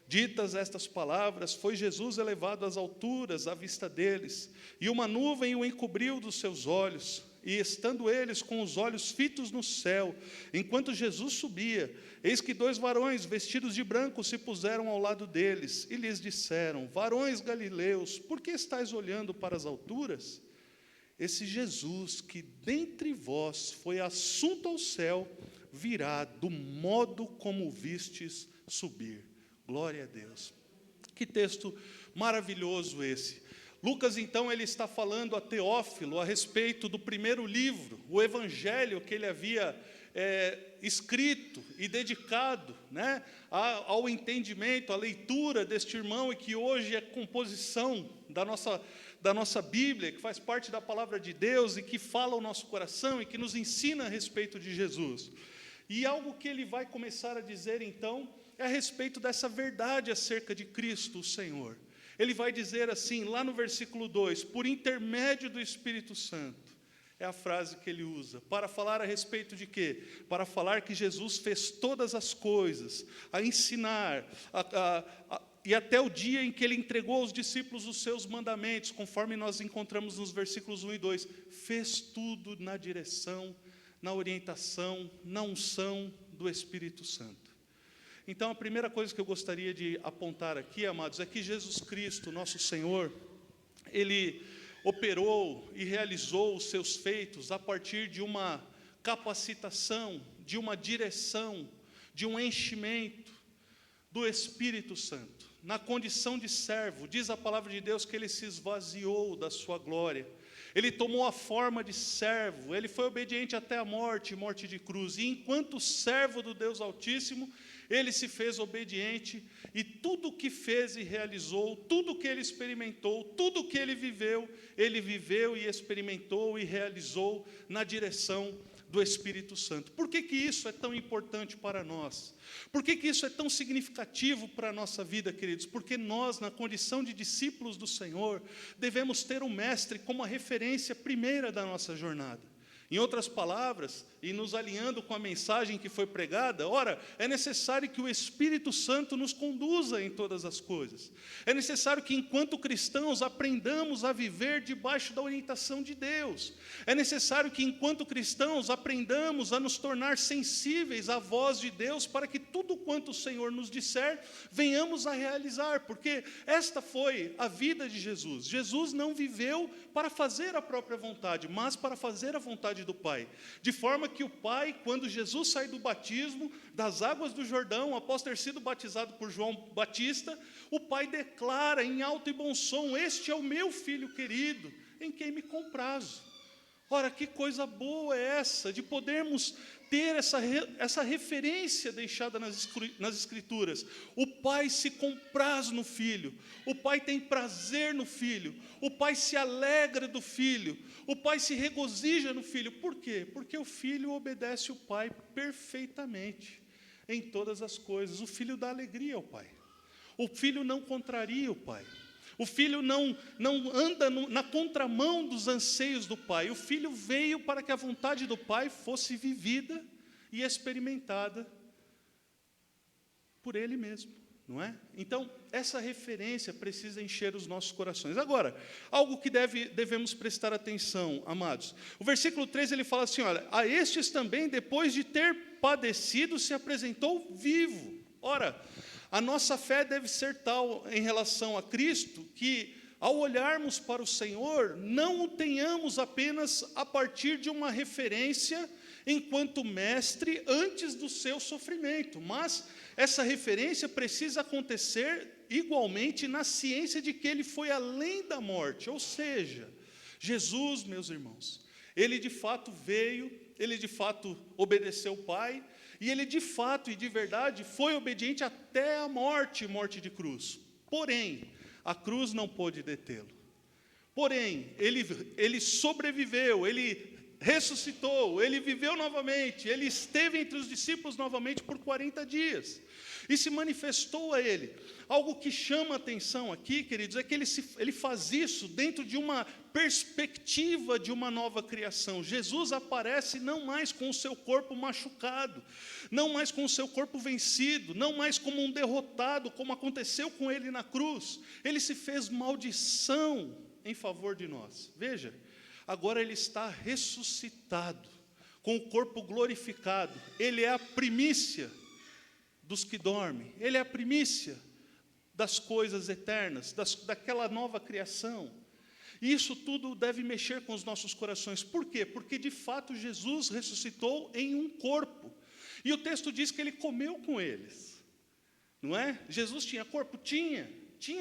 Ditas estas palavras, foi Jesus elevado às alturas à vista deles, e uma nuvem o encobriu dos seus olhos. E estando eles com os olhos fitos no céu, enquanto Jesus subia, eis que 2 varões vestidos de branco se puseram ao lado deles, e lhes disseram: varões galileus, por que estáis olhando para as alturas? Esse Jesus que dentre vós foi assunto ao céu, virá do modo como o vistes subir. Glória a Deus. Que texto maravilhoso esse. Lucas, então, ele está falando a Teófilo a respeito do primeiro livro, o Evangelho que ele havia escrito e dedicado, né, ao entendimento, à leitura deste irmão, e que hoje é composição da nossa Bíblia, que faz parte da palavra de Deus e que fala ao nosso coração e que nos ensina a respeito de Jesus. E algo que ele vai começar a dizer, então, é a respeito dessa verdade acerca de Cristo, o Senhor. Ele vai dizer assim, lá no versículo 2, por intermédio do Espírito Santo. É a frase que ele usa. Para falar a respeito de quê? Para falar que Jesus fez todas as coisas, a ensinar, e até o dia em que ele entregou aos discípulos os seus mandamentos, conforme nós encontramos nos versículos 1 e 2. Fez tudo na direção, na orientação, na unção do Espírito Santo. Então, a primeira coisa que eu gostaria de apontar aqui, amados, é que Jesus Cristo, nosso Senhor, Ele operou e realizou os seus feitos a partir de uma capacitação, de uma direção, de um enchimento do Espírito Santo. Na condição de servo, diz a palavra de Deus que Ele se esvaziou da sua glória. Ele tomou a forma de servo, Ele foi obediente até a morte de cruz. E enquanto servo do Deus Altíssimo, Ele se fez obediente, e tudo o que fez e realizou, tudo o que Ele experimentou, tudo o que Ele viveu e experimentou e realizou na direção do Espírito Santo. Por que isso é tão importante para nós? Por que isso é tão significativo para a nossa vida, queridos? Porque nós, na condição de discípulos do Senhor, devemos ter o Mestre como a referência primeira da nossa jornada. Em outras palavras, e nos alinhando com a mensagem que foi pregada, ora, é necessário que o Espírito Santo nos conduza em todas as coisas. É necessário que, enquanto cristãos, aprendamos a viver debaixo da orientação de Deus. É necessário que, enquanto cristãos, aprendamos a nos tornar sensíveis à voz de Deus, para que tudo quanto o Senhor nos disser, venhamos a realizar, porque esta foi a vida de Jesus. Jesus não viveu para fazer a própria vontade, mas para fazer a vontade do Pai, de forma que o Pai, quando Jesus sai do batismo, das águas do Jordão, após ter sido batizado por João Batista, o Pai declara em alto e bom som: este é o meu Filho querido, em quem me comprazo. Ora, que coisa boa é essa, de podermos ter essa referência deixada nas Escrituras. O Pai se compraz no Filho, o Pai tem prazer no Filho, o Pai se alegra do Filho, o Pai se regozija no Filho. Por quê? Porque o Filho obedece o Pai perfeitamente, em todas as coisas. O Filho dá alegria ao Pai, o Filho não contraria o Pai. O Filho não anda na contramão dos anseios do Pai. O Filho veio para que a vontade do Pai fosse vivida e experimentada por Ele mesmo, não é? Então, essa referência precisa encher os nossos corações. Agora, algo que devemos prestar atenção, amados. O versículo 3, ele fala assim, olha, a estes também, depois de ter padecido, se apresentou vivo. Ora, a nossa fé deve ser tal em relação a Cristo, que ao olharmos para o Senhor, não o tenhamos apenas a partir de uma referência enquanto mestre antes do seu sofrimento, mas essa referência precisa acontecer igualmente na ciência de que Ele foi além da morte. Ou seja, Jesus, meus irmãos, Ele de fato veio, Ele de fato obedeceu o Pai, e Ele de fato e de verdade foi obediente até a morte de cruz. Porém, a cruz não pôde detê-lo. Porém, ele sobreviveu, Ele ressuscitou, Ele viveu novamente, Ele esteve entre os discípulos novamente por 40 dias. E se manifestou a ele. Algo que chama a atenção aqui, queridos, é que ele faz isso dentro de uma perspectiva de uma nova criação. Jesus aparece não mais com o seu corpo machucado, não mais com o seu corpo vencido, não mais como um derrotado, como aconteceu com ele na cruz. Ele se fez maldição em favor de nós. Veja, agora ele está ressuscitado, com o corpo glorificado. Ele é a primícia dos que dormem, Ele é a primícia das coisas eternas, daquela nova criação. E isso tudo deve mexer com os nossos corações. Por quê? Porque de fato Jesus ressuscitou em um corpo. E o texto diz que Ele comeu com eles. Não é? Jesus tinha corpo? Tinha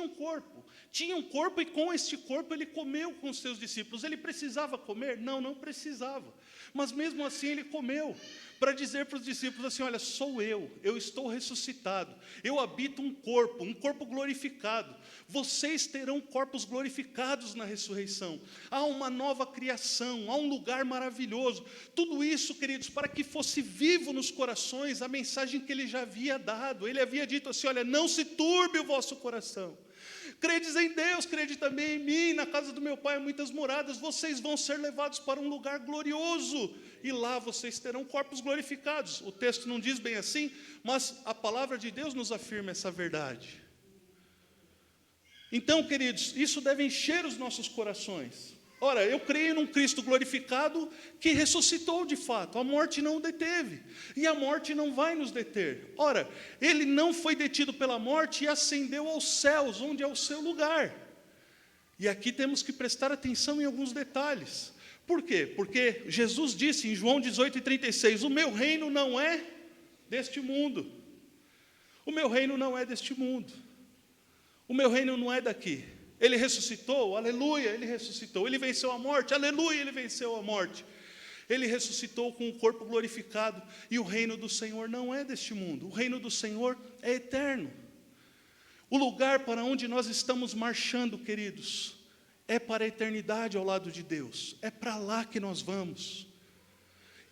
um corpo. Tinha um corpo e com este corpo Ele comeu com os seus discípulos. Ele precisava comer? Não precisava. Mas mesmo assim Ele comeu, para dizer para os discípulos assim, olha, sou eu estou ressuscitado, eu habito um corpo glorificado, vocês terão corpos glorificados na ressurreição, há uma nova criação, há um lugar maravilhoso, tudo isso, queridos, para que fosse vivo nos corações a mensagem que Ele já havia dado. Ele havia dito assim, olha, não se turbe o vosso coração, credes em Deus, crede também em mim, na casa do meu Pai há muitas moradas, vocês vão ser levados para um lugar glorioso, e lá vocês terão corpos glorificados. O texto não diz bem assim, mas a palavra de Deus nos afirma essa verdade. Então, queridos, isso deve encher os nossos corações. Ora, eu creio num Cristo glorificado que ressuscitou de fato, a morte não o deteve, e a morte não vai nos deter. Ora, Ele não foi detido pela morte e ascendeu aos céus, onde é o seu lugar. E aqui temos que prestar atenção em alguns detalhes. Por quê? Porque Jesus disse em João 18:36, o meu reino não é deste mundo. O meu reino não é deste mundo. O meu reino não é daqui. Ele ressuscitou, aleluia, Ele ressuscitou. Ele venceu a morte, aleluia, Ele venceu a morte. Ele ressuscitou com o corpo glorificado. E o reino do Senhor não é deste mundo. O reino do Senhor é eterno. O lugar para onde nós estamos marchando, queridos, é para a eternidade ao lado de Deus. É para lá que nós vamos.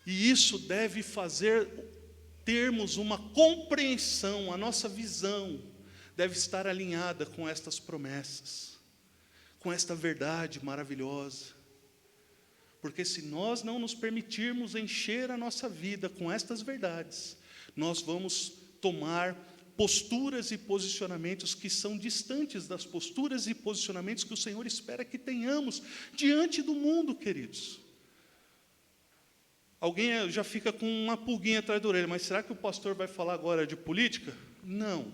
E isso deve fazer termos uma compreensão, a nossa visão deve estar alinhada com estas promessas, com esta verdade maravilhosa. Porque se nós não nos permitirmos encher a nossa vida com estas verdades, nós vamos tomar posturas e posicionamentos que são distantes das posturas e posicionamentos que o Senhor espera que tenhamos diante do mundo, queridos. Alguém já fica com uma pulguinha atrás da orelha, mas será que o pastor vai falar agora de política? Não.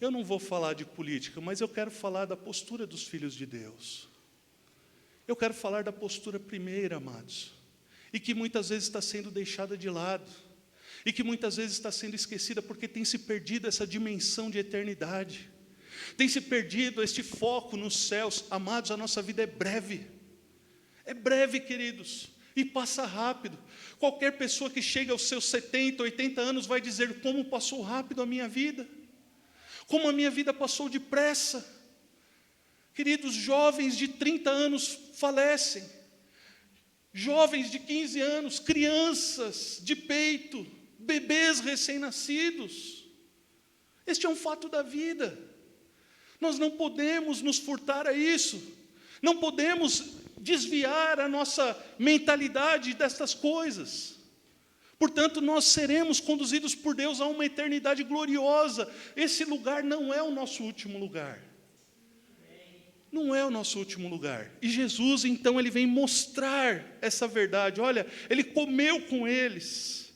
Eu não vou falar de política, mas eu quero falar da postura dos filhos de Deus. Eu quero falar da postura primeira, amados, e que muitas vezes está sendo deixada de lado, e que muitas vezes está sendo esquecida, porque tem se perdido essa dimensão de eternidade, tem se perdido este foco nos céus. Amados, a nossa vida é breve, queridos, e passa rápido. Qualquer pessoa que chega aos seus 70, 80 anos vai dizer: como passou rápido a minha vida, como a minha vida passou depressa. Queridos, jovens de 30 anos falecem, jovens de 15 anos, crianças de peito, bebês recém-nascidos. Este é um fato da vida. Nós não podemos nos furtar a isso, não podemos desviar a nossa mentalidade destas coisas. Portanto, nós seremos conduzidos por Deus a uma eternidade gloriosa. Esse lugar não é o nosso último lugar. Não é o nosso último lugar. E Jesus, então, ele vem mostrar essa verdade. Olha, ele comeu com eles.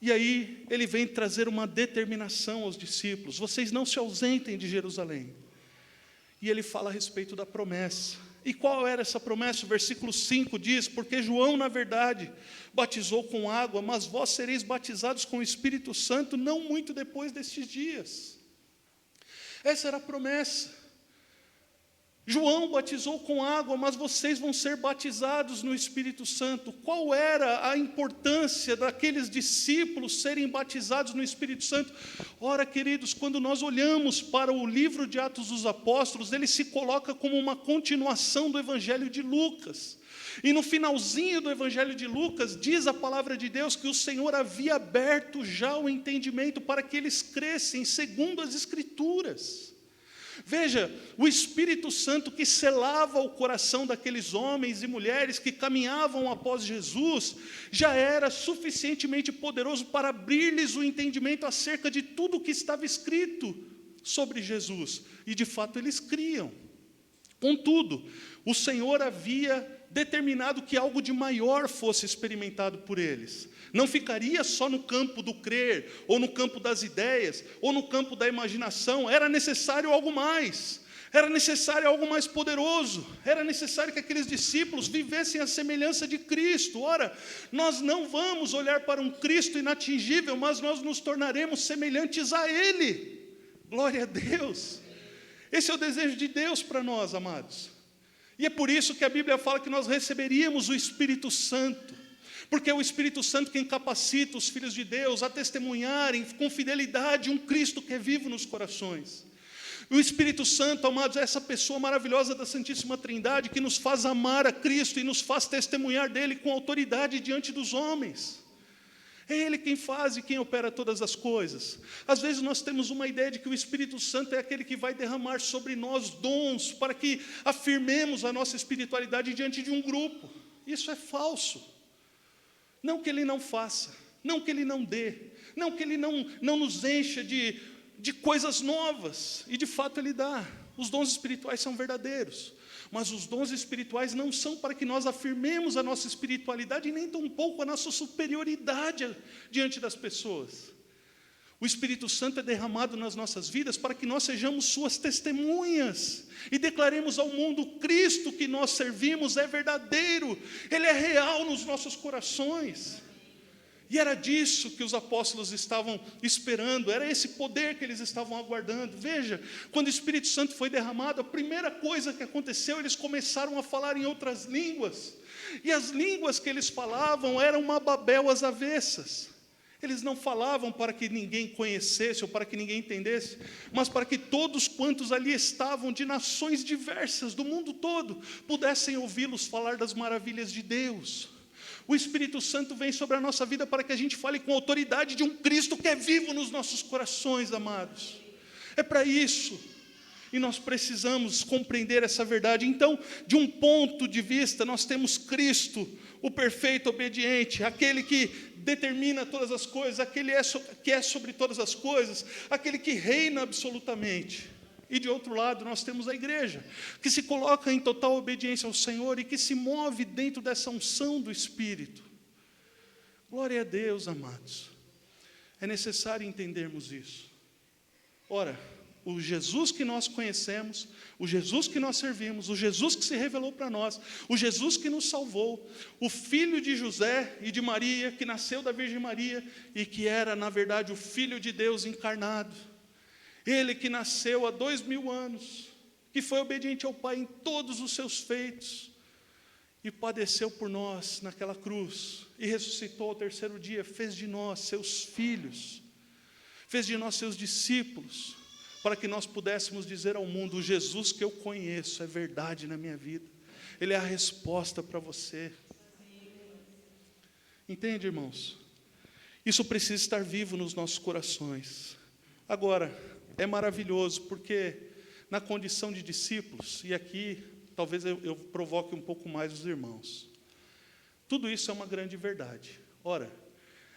E aí, ele vem trazer uma determinação aos discípulos: vocês não se ausentem de Jerusalém. E ele fala a respeito da promessa. E qual era essa promessa? O versículo 5 diz: porque João, na verdade, batizou com água, mas vós sereis batizados com o Espírito Santo não muito depois destes dias. Essa era a promessa. João batizou com água, mas vocês vão ser batizados no Espírito Santo. Qual era a importância daqueles discípulos serem batizados no Espírito Santo? Ora, queridos, quando nós olhamos para o livro de Atos dos Apóstolos, ele se coloca como uma continuação do Evangelho de Lucas. E no finalzinho do Evangelho de Lucas, diz a palavra de Deus que o Senhor havia aberto já o entendimento para que eles crescem segundo as Escrituras. Veja, o Espírito Santo que selava o coração daqueles homens e mulheres que caminhavam após Jesus, já era suficientemente poderoso para abrir-lhes o entendimento acerca de tudo o que estava escrito sobre Jesus. E de fato eles criam. Contudo, o Senhor havia determinado que algo de maior fosse experimentado por eles. Não ficaria só no campo do crer, ou no campo das ideias, ou no campo da imaginação. Era necessário algo mais. Era necessário algo mais poderoso. Era necessário que aqueles discípulos vivessem a semelhança de Cristo. Ora, nós não vamos olhar para um Cristo inatingível, mas nós nos tornaremos semelhantes a Ele. Glória a Deus. Esse é o desejo de Deus para nós, amados. E é por isso que a Bíblia fala que nós receberíamos o Espírito Santo. Porque é o Espírito Santo quem capacita os filhos de Deus a testemunharem com fidelidade um Cristo que é vivo nos corações. O Espírito Santo, amados, é essa pessoa maravilhosa da Santíssima Trindade que nos faz amar a Cristo e nos faz testemunhar dele com autoridade diante dos homens. É Ele quem faz e quem opera todas as coisas. Às vezes nós temos uma ideia de que o Espírito Santo é aquele que vai derramar sobre nós dons para que afirmemos a nossa espiritualidade diante de um grupo. Isso é falso. Não que Ele não faça, não que Ele não dê, não que Ele não nos encha de coisas novas. E de fato Ele dá. Os dons espirituais são verdadeiros. Mas os dons espirituais não são para que nós afirmemos a nossa espiritualidade e nem tampouco a nossa superioridade diante das pessoas. O Espírito Santo é derramado nas nossas vidas para que nós sejamos suas testemunhas e declaremos ao mundo: Cristo que nós servimos é verdadeiro, Ele é real nos nossos corações. E era disso que os apóstolos estavam esperando, era esse poder que eles estavam aguardando. Veja, quando o Espírito Santo foi derramado, a primeira coisa que aconteceu, eles começaram a falar em outras línguas. E as línguas que eles falavam eram uma Babel às avessas. Eles não falavam para que ninguém conhecesse ou para que ninguém entendesse, mas para que todos quantos ali estavam, de nações diversas do mundo todo, pudessem ouvi-los falar das maravilhas de Deus. O Espírito Santo vem sobre a nossa vida para que a gente fale com a autoridade de um Cristo que é vivo nos nossos corações, amados. É para isso. E nós precisamos compreender essa verdade. Então, de um ponto de vista, nós temos Cristo, o perfeito obediente, aquele que determina todas as coisas, aquele que é sobre todas as coisas, aquele que reina absolutamente. E de outro lado, nós temos a igreja, que se coloca em total obediência ao Senhor e que se move dentro dessa unção do Espírito. Glória a Deus, amados. É necessário entendermos isso. Ora, o Jesus que nós conhecemos, o Jesus que nós servimos, o Jesus que se revelou para nós, o Jesus que nos salvou, o filho de José e de Maria, que nasceu da Virgem Maria e que era, na verdade, o Filho de Deus encarnado. Ele que nasceu há 2000 anos, que foi obediente ao Pai em todos os seus feitos e padeceu por nós naquela cruz e ressuscitou ao terceiro dia, fez de nós seus filhos, fez de nós seus discípulos, para que nós pudéssemos dizer ao mundo: o Jesus que eu conheço é verdade na minha vida, Ele é a resposta para você. Entende, irmãos? Isso precisa estar vivo nos nossos corações. Agora, é maravilhoso, porque na condição de discípulos, e aqui talvez eu provoque um pouco mais os irmãos, tudo isso é uma grande verdade. Ora,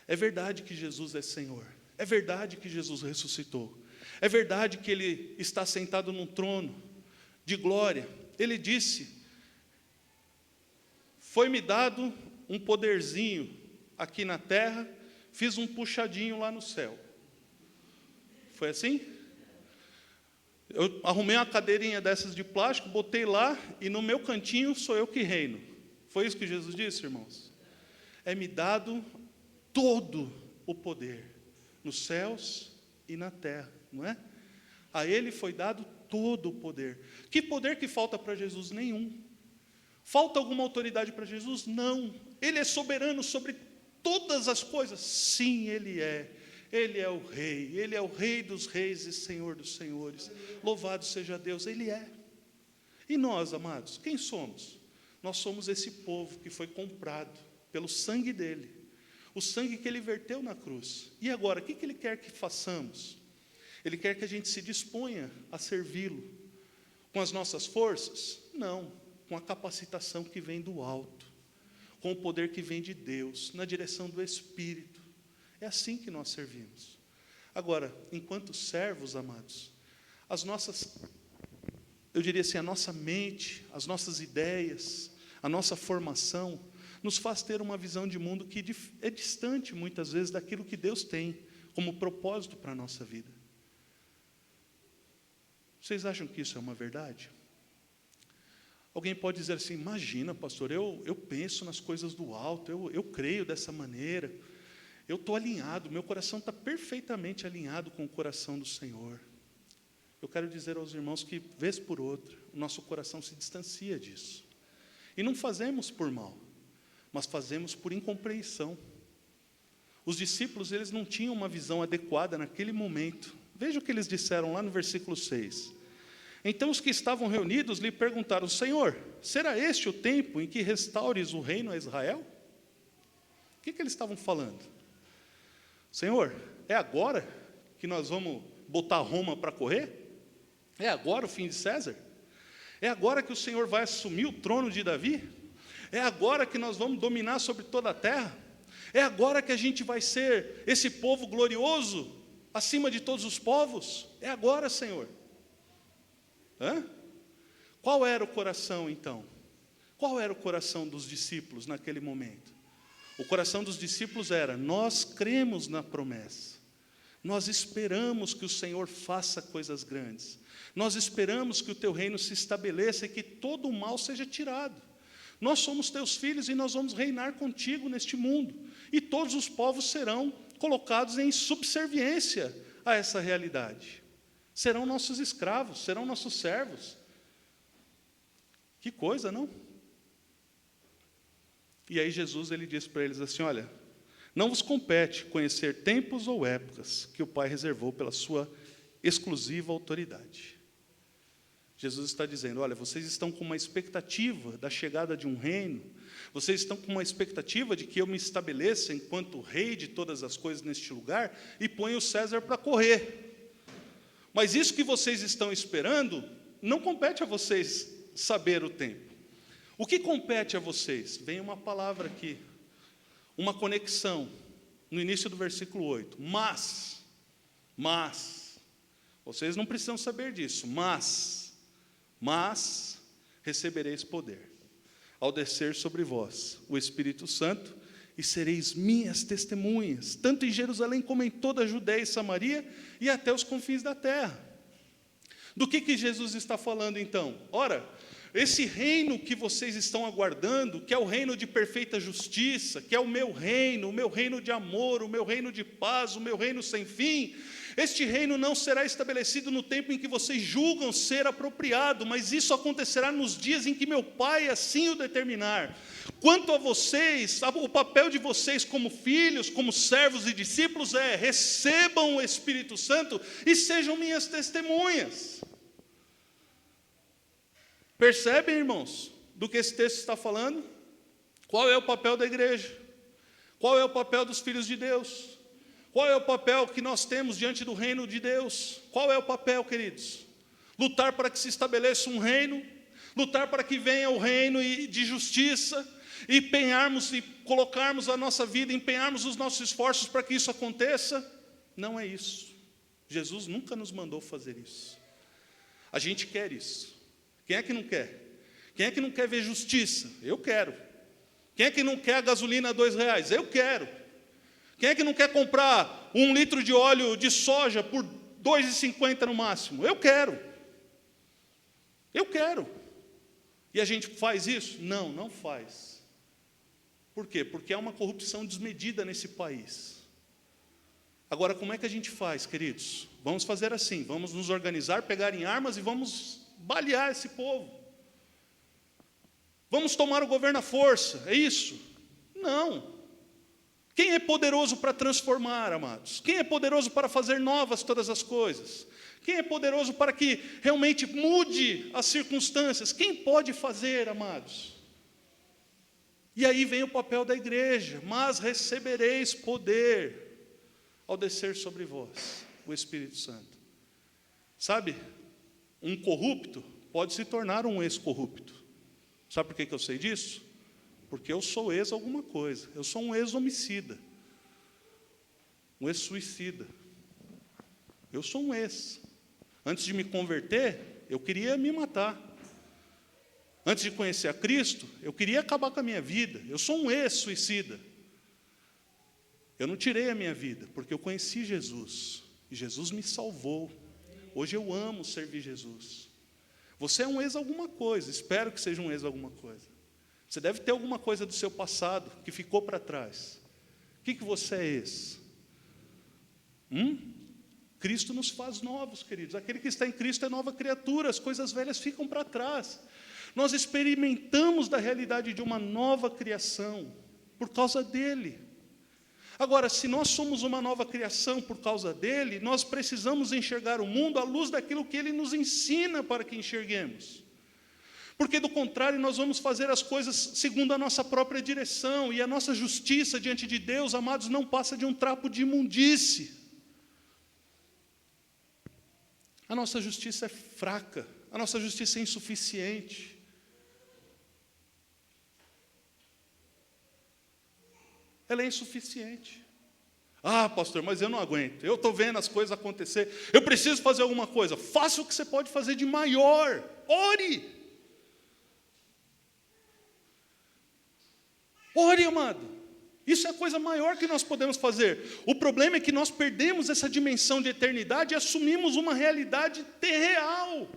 é verdade que Jesus é Senhor, é verdade que Jesus ressuscitou, é verdade que Ele está sentado num trono de glória. Ele disse: foi-me dado um poderzinho aqui na terra, fiz um puxadinho lá no céu. Foi assim? Eu arrumei uma cadeirinha dessas de plástico, botei lá, e no meu cantinho sou eu que reino. Foi isso que Jesus disse, irmãos? É-me dado todo o poder, nos céus e na terra, não é? A Ele foi dado todo o poder. Que poder que falta para Jesus? Nenhum. Falta alguma autoridade para Jesus? Não. Ele é soberano sobre todas as coisas? Sim, Ele é. Ele é o Rei. Ele é o Rei dos reis e Senhor dos senhores. Louvado seja Deus, Ele é. E nós, amados, quem somos? Nós somos esse povo que foi comprado pelo sangue dEle. O sangue que Ele verteu na cruz. E agora, o que Ele quer que façamos? Ele quer que a gente se disponha a servi-lo. Com as nossas forças? Não. Com a capacitação que vem do alto. Com o poder que vem de Deus, na direção do Espírito. É assim que nós servimos. Agora, enquanto servos, amados, as nossas, eu diria assim, a nossa mente, as nossas ideias, a nossa formação, nos faz ter uma visão de mundo que é distante, muitas vezes, daquilo que Deus tem como propósito para a nossa vida. Vocês acham que isso é uma verdade? Alguém pode dizer assim: imagina, pastor, eu penso nas coisas do alto, eu creio dessa maneira, eu estou alinhado, meu coração está perfeitamente alinhado com o coração do Senhor. Eu quero dizer aos irmãos que, vez por outra, o nosso coração se distancia disso. E não fazemos por mal, mas fazemos por incompreensão. Os discípulos, eles não tinham uma visão adequada naquele momento. Veja o que eles disseram lá no versículo 6. Então os que estavam reunidos lhe perguntaram: Senhor, será este o tempo em que restaures o reino a Israel? O que eles estavam falando? Senhor, é agora que nós vamos botar Roma para correr? É agora o fim de César? É agora que o Senhor vai assumir o trono de Davi? É agora que nós vamos dominar sobre toda a terra? É agora que a gente vai ser esse povo glorioso, acima de todos os povos? É agora, Senhor. Hã? Qual era o coração, então? Qual era o coração dos discípulos naquele momento? O coração dos discípulos era: nós cremos na promessa. Nós esperamos que o Senhor faça coisas grandes. Nós esperamos que o teu reino se estabeleça e que todo o mal seja tirado. Nós somos teus filhos e nós vamos reinar contigo neste mundo. E todos os povos serão colocados em subserviência a essa realidade. Serão nossos escravos, serão nossos servos. Que coisa, não? E aí Jesus, ele diz para eles assim: olha, não vos compete conhecer tempos ou épocas que o Pai reservou pela sua exclusiva autoridade. Jesus está dizendo, olha, vocês estão com uma expectativa da chegada de um reino, vocês estão com uma expectativa de que eu me estabeleça enquanto rei de todas as coisas neste lugar e ponha o César para correr. Mas isso que vocês estão esperando, não compete a vocês saber o tempo. O que compete a vocês? Vem uma palavra aqui, uma conexão, no início do versículo 8. Mas, vocês não precisam saber disso, mas recebereis poder, ao descer sobre vós o Espírito Santo, e sereis minhas testemunhas, tanto em Jerusalém como em toda a Judéia e Samaria, e até os confins da terra. Do que Jesus está falando então? Ora, esse reino que vocês estão aguardando, que é o reino de perfeita justiça, que é o meu reino de amor, o meu reino de paz, o meu reino sem fim, este reino não será estabelecido no tempo em que vocês julgam ser apropriado, mas isso acontecerá nos dias em que meu Pai assim o determinar. Quanto a vocês, o papel de vocês como filhos, como servos e discípulos é: recebam o Espírito Santo e sejam minhas testemunhas. Percebem, irmãos, do que esse texto está falando? Qual é o papel da igreja? Qual é o papel dos filhos de Deus? Qual é o papel que nós temos diante do reino de Deus? Qual é o papel, queridos? Lutar para que se estabeleça um reino, lutar para que venha o reino de justiça, e empenharmos e colocarmos a nossa vida, empenharmos os nossos esforços para que isso aconteça. Não é isso. Jesus nunca nos mandou fazer isso. A gente quer isso. Quem é que não quer? Quem é que não quer ver justiça? Eu quero. Quem é que não quer a gasolina a R$2? Eu quero. Quem é que não quer comprar 1 litro de óleo de soja por R$2,50 no máximo? Eu quero. Eu quero. E a gente faz isso? Não, não faz. Por quê? Porque há uma corrupção desmedida nesse país. Agora, como é que a gente faz, queridos? Vamos fazer assim, vamos nos organizar, pegar em armas e vamos balear esse povo. Vamos tomar o governo à força, é isso? Não. Quem é poderoso para transformar, amados? Quem é poderoso para fazer novas todas as coisas? Quem é poderoso para que realmente mude as circunstâncias? Quem pode fazer, amados? E aí vem o papel da igreja: mas recebereis poder ao descer sobre vós o Espírito Santo. Sabe, um corrupto pode se tornar um ex-corrupto. Sabe por que eu sei disso? Porque eu sou ex-alguma coisa. Eu sou um ex-homicida, um ex-suicida. Eu sou um ex. Antes de me converter, eu queria me matar. Antes de conhecer a Cristo, eu queria acabar com a minha vida. Eu sou um ex-suicida. Eu não tirei a minha vida, porque eu conheci Jesus. E Jesus me salvou. Hoje eu amo servir Jesus. Você é um ex-alguma coisa. Espero que seja um ex-alguma coisa. Você deve ter alguma coisa do seu passado que ficou para trás. O que você é ex? Cristo nos faz novos, queridos. Aquele que está em Cristo é nova criatura. As coisas velhas ficam para trás. Nós experimentamos da realidade de uma nova criação por causa dele. Agora, se nós somos uma nova criação por causa dele, nós precisamos enxergar o mundo à luz daquilo que ele nos ensina para que enxerguemos. Porque, do contrário, nós vamos fazer as coisas segundo a nossa própria direção, e a nossa justiça diante de Deus, amados, não passa de um trapo de imundície. A nossa justiça é fraca, a nossa justiça é insuficiente. Ela é insuficiente. Ah, pastor, mas eu não aguento. Eu estou vendo as coisas acontecer. Eu preciso fazer alguma coisa. Faça o que você pode fazer de maior. Ore. Ore, amado. Isso é a coisa maior que nós podemos fazer. O problema é que nós perdemos essa dimensão de eternidade e assumimos uma realidade terreal.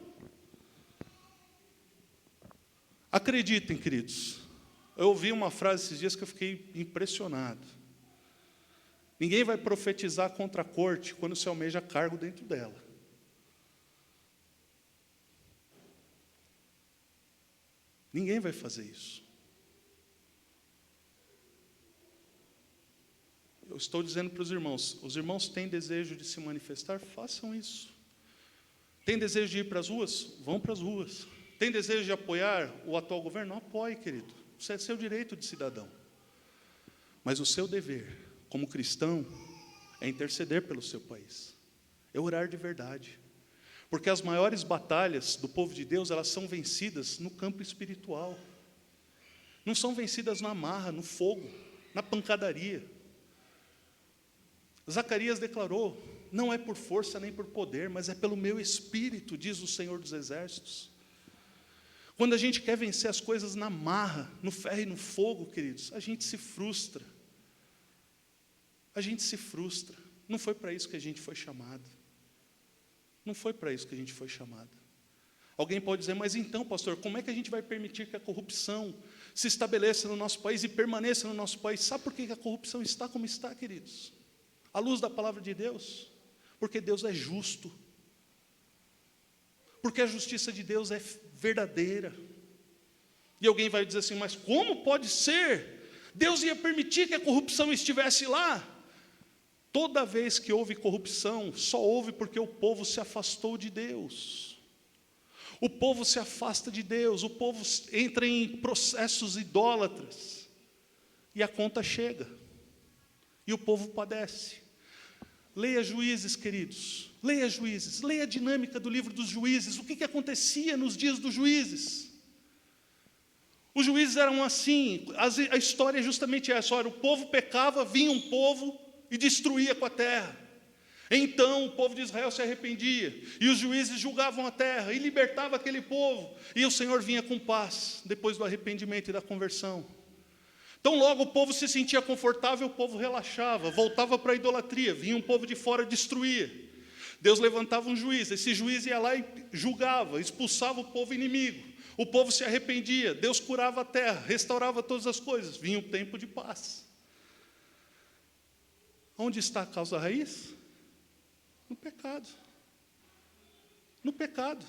Acreditem, queridos. Eu ouvi uma frase esses dias que eu fiquei impressionado. Ninguém vai profetizar contra a corte quando se almeja cargo dentro dela. Ninguém vai fazer isso. Eu estou dizendo para os irmãos têm desejo de se manifestar? Façam isso. Tem desejo de ir para as ruas? Vão para as ruas. Tem desejo de apoiar o atual governo? Não apoie, querido. Isso é seu direito de cidadão. Mas o seu dever, como cristão, é interceder pelo seu país. É orar de verdade. Porque as maiores batalhas do povo de Deus, elas são vencidas no campo espiritual. Não são vencidas na marra, no fogo, na pancadaria. Zacarias declarou, não é por força nem por poder, mas é pelo meu espírito, diz o Senhor dos Exércitos. Quando a gente quer vencer as coisas na marra, no ferro e no fogo, queridos, a gente se frustra. A gente se frustra. Não foi para isso que a gente foi chamado. Não foi para isso que a gente foi chamado. Alguém pode dizer, mas então, pastor, como é que a gente vai permitir que a corrupção se estabeleça no nosso país e permaneça no nosso país? Sabe por que a corrupção está como está, queridos? À luz da palavra de Deus. Porque Deus é justo. Porque a justiça de Deus é verdadeira. E alguém vai dizer assim, mas como pode ser? Deus ia permitir que a corrupção estivesse lá? Toda vez que houve corrupção, só houve porque o povo se afastou de Deus. O povo se afasta de Deus, o povo entra em processos idólatras. E a conta chega. E o povo padece. Leia Juízes, queridos. Leia Juízes. Leia a dinâmica do livro dos Juízes. O que acontecia nos dias dos Juízes? Os juízes eram assim. A história é justamente essa. Olha, o povo pecava, vinha um povo e destruía com a terra. Então o povo de Israel se arrependia. E os juízes julgavam a terra e libertavam aquele povo. E o Senhor vinha com paz, depois do arrependimento e da conversão. Então logo o povo se sentia confortável, o povo relaxava, voltava para a idolatria, vinha um povo de fora e destruía. Deus levantava um juiz, esse juiz ia lá e julgava, expulsava o povo inimigo. O povo se arrependia, Deus curava a terra, restaurava todas as coisas, vinha um tempo de paz. Onde está a causa raiz? No pecado. No pecado.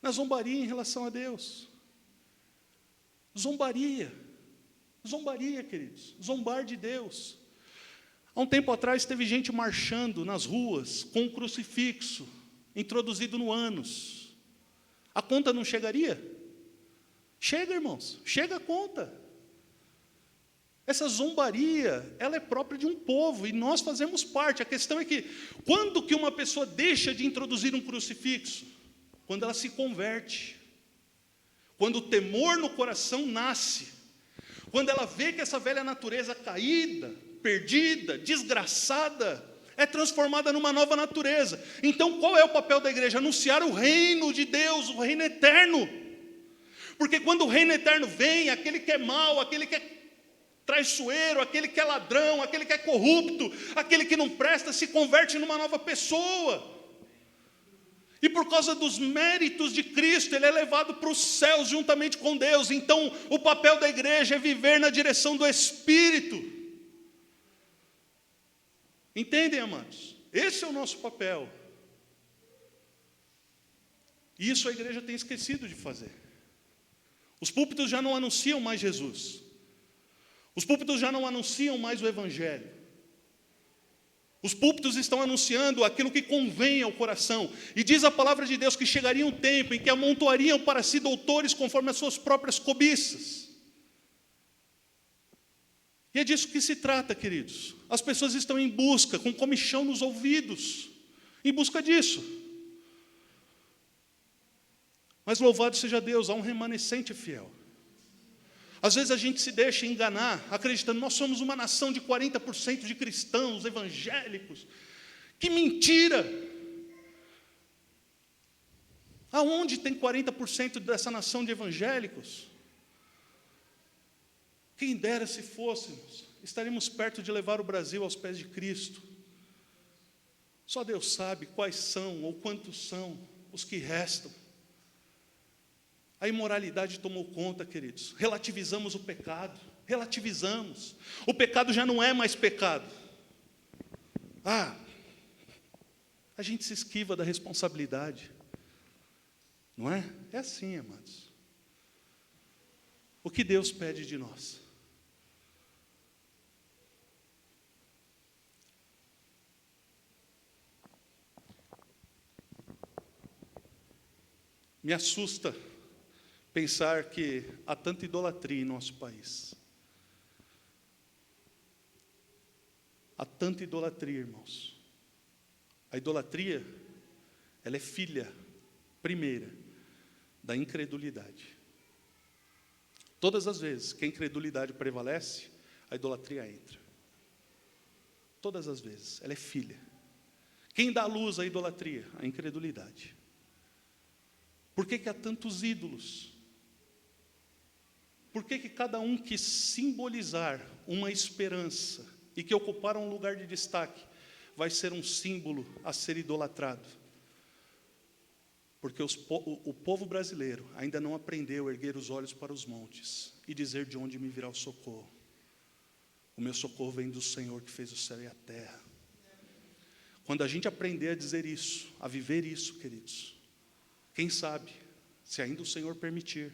Na zombaria em relação a Deus. Zombaria. Zombaria, queridos. Zombar de Deus. Há um tempo atrás teve gente marchando nas ruas com um crucifixo introduzido no ânus. A conta não chegaria? Chega, irmãos. Chega a conta. Essa zombaria, ela é própria de um povo, e nós fazemos parte. A questão é que, quando que uma pessoa deixa de introduzir um crucifixo? Quando ela se converte. Quando o temor no coração nasce. Quando ela vê que essa velha natureza caída, perdida, desgraçada, é transformada numa nova natureza. Então, qual é o papel da igreja? Anunciar o reino de Deus, o reino eterno. Porque quando o reino eterno vem, aquele que é mau, aquele que é traiçoeiro, aquele que é ladrão, aquele que é corrupto, aquele que não presta, se converte numa nova pessoa. E por causa dos méritos de Cristo, ele é levado para os céus juntamente com Deus. Então, o papel da igreja é viver na direção do Espírito. Entendem, amados? Esse é o nosso papel. E isso a igreja tem esquecido de fazer. Os púlpitos já não anunciam mais Jesus. Os púlpitos já não anunciam mais o Evangelho. Os púlpitos estão anunciando aquilo que convém ao coração. E diz a palavra de Deus que chegaria um tempo em que amontoariam para si doutores conforme as suas próprias cobiças. E é disso que se trata, queridos. As pessoas estão em busca, com comichão nos ouvidos, em busca disso. Mas louvado seja Deus, há um remanescente fiel. Às vezes a gente se deixa enganar, acreditando, nós somos uma nação de 40% de cristãos, evangélicos. Que mentira! Aonde tem 40% dessa nação de evangélicos? Quem dera se fôssemos, estaríamos perto de levar o Brasil aos pés de Cristo. Só Deus sabe quais são ou quantos são os que restam. A imoralidade tomou conta, queridos. Relativizamos o pecado. Relativizamos. O pecado já não é mais pecado. A gente se esquiva da responsabilidade. Não é? É assim, amados. O que Deus pede de nós? Me assusta pensar que há tanta idolatria em nosso país. Há tanta idolatria, irmãos. A idolatria, ela é filha primeira da incredulidade. Todas as vezes que a incredulidade prevalece, a idolatria entra. Todas as vezes, ela é filha. Quem dá luz à idolatria? A incredulidade. Por que há tantos ídolos? Por que cada um quis simbolizar uma esperança e que ocupar um lugar de destaque vai ser um símbolo a ser idolatrado? Porque o povo brasileiro ainda não aprendeu a erguer os olhos para os montes e dizer: de onde me virá o socorro? O meu socorro vem do Senhor que fez o céu e a terra. Quando a gente aprender a dizer isso, a viver isso, queridos, quem sabe, se ainda o Senhor permitir,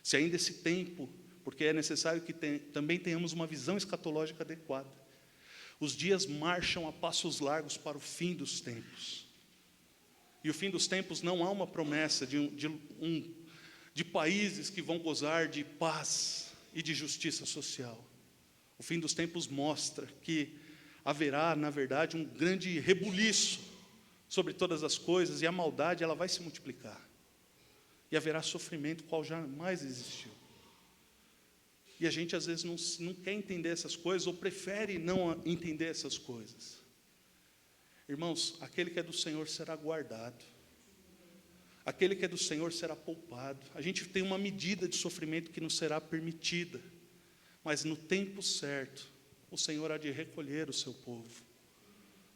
se ainda esse tempo, porque é necessário que também tenhamos uma visão escatológica adequada. Os dias marcham a passos largos para o fim dos tempos. E o fim dos tempos não há uma promessa de países que vão gozar de paz e de justiça social. O fim dos tempos mostra que haverá, na verdade, um grande rebuliço sobre todas as coisas, e a maldade ela vai se multiplicar. E haverá sofrimento qual jamais existiu. E a gente às vezes não quer entender essas coisas, ou prefere não entender essas coisas. Irmãos, aquele que é do Senhor será guardado. Aquele que é do Senhor será poupado. A gente tem uma medida de sofrimento que nos será permitida. Mas no tempo certo, o Senhor há de recolher o seu povo.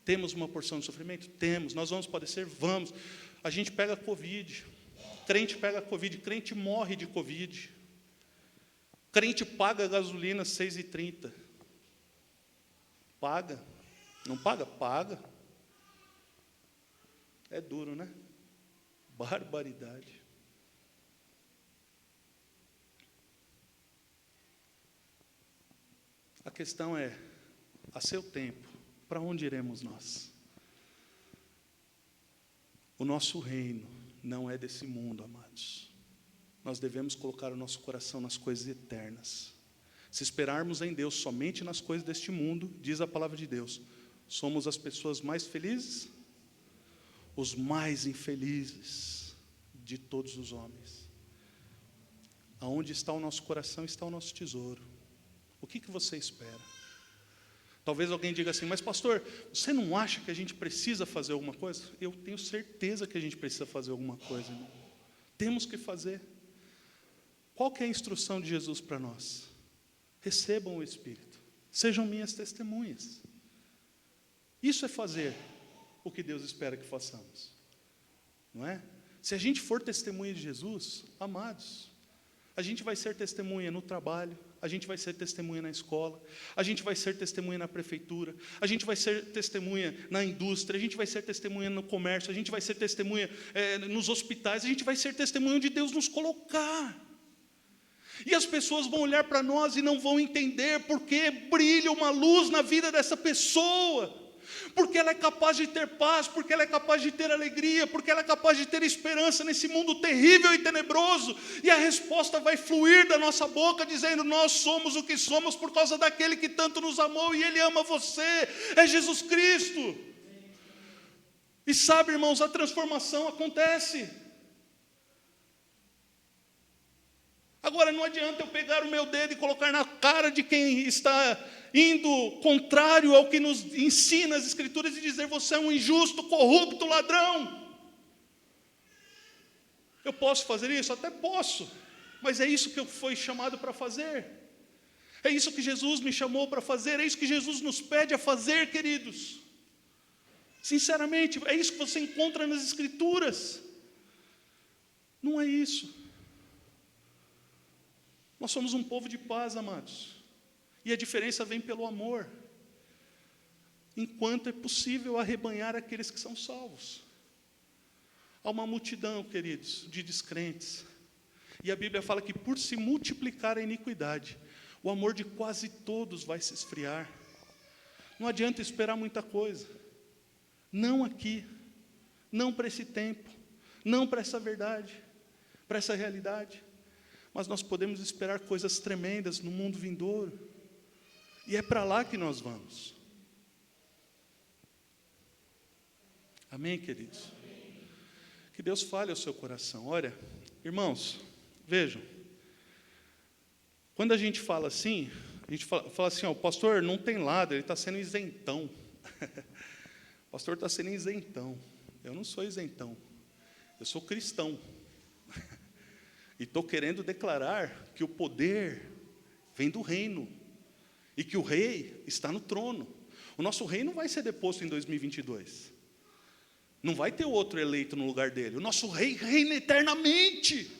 Temos uma porção de sofrimento? Temos. Nós vamos padecer? Vamos. A gente pega Covid. Crente pega Covid. Crente morre de Covid. Crente paga gasolina 6,30. Paga. Não paga? Paga. É duro, né? Barbaridade. A questão é, a seu tempo, para onde iremos nós? O nosso reino não é desse mundo, amados. Nós devemos colocar o nosso coração nas coisas eternas. Se esperarmos em Deus somente nas coisas deste mundo, diz a palavra de Deus, somos as pessoas mais felizes, os mais infelizes de todos os homens. Aonde está o nosso coração, está o nosso tesouro. O que você espera? Talvez alguém diga assim, mas pastor, você não acha que a gente precisa fazer alguma coisa? Eu tenho certeza que a gente precisa fazer alguma coisa, irmão. Temos que fazer. Qual que é a instrução de Jesus para nós? Recebam o Espírito. Sejam minhas testemunhas. Isso é fazer o que Deus espera que façamos. Não é? Se a gente for testemunha de Jesus, amados, a gente vai ser testemunha no trabalho, a gente vai ser testemunha na escola, a gente vai ser testemunha na prefeitura, a gente vai ser testemunha na indústria, a gente vai ser testemunha no comércio, a gente vai ser testemunha nos hospitais, a gente vai ser testemunha onde Deus nos colocar. E as pessoas vão olhar para nós e não vão entender porque brilha uma luz na vida dessa pessoa. Porque ela é capaz de ter paz, porque ela é capaz de ter alegria, porque ela é capaz de ter esperança nesse mundo terrível e tenebroso. E a resposta vai fluir da nossa boca, dizendo, nós somos o que somos por causa daquele que tanto nos amou, e Ele ama você, é Jesus Cristo. E sabe, irmãos, a transformação acontece. Agora, não adianta eu pegar o meu dedo e colocar na cara de quem está indo contrário ao que nos ensina as Escrituras e dizer, você é um injusto, corrupto, ladrão. Eu posso fazer isso? Até posso, mas é isso que eu fui chamado para fazer. É isso que Jesus me chamou para fazer, é isso que Jesus nos pede a fazer, queridos. Sinceramente, é isso que você encontra nas Escrituras. Não é isso. Nós somos um povo de paz, amados. E a diferença vem pelo amor. Enquanto é possível arrebanhar aqueles que são salvos. Há uma multidão, queridos, de descrentes. E a Bíblia fala que por se multiplicar a iniquidade, o amor de quase todos vai se esfriar. Não adianta esperar muita coisa. Não aqui. Não para esse tempo. Não para essa verdade. para essa realidade. Mas nós podemos esperar coisas tremendas no mundo vindouro. E é para lá que nós vamos. Amém, queridos? Que Deus fale ao seu coração. Olha, irmãos, vejam. Quando a gente fala assim, a gente fala assim, ó, o pastor não tem lado, ele está sendo isentão. O pastor está sendo isentão. Eu não sou isentão. Eu sou cristão. E estou querendo declarar que o poder vem do reino. E que o rei está no trono. O nosso rei não vai ser deposto em 2022. Não vai ter outro eleito no lugar dele. O nosso rei reina eternamente.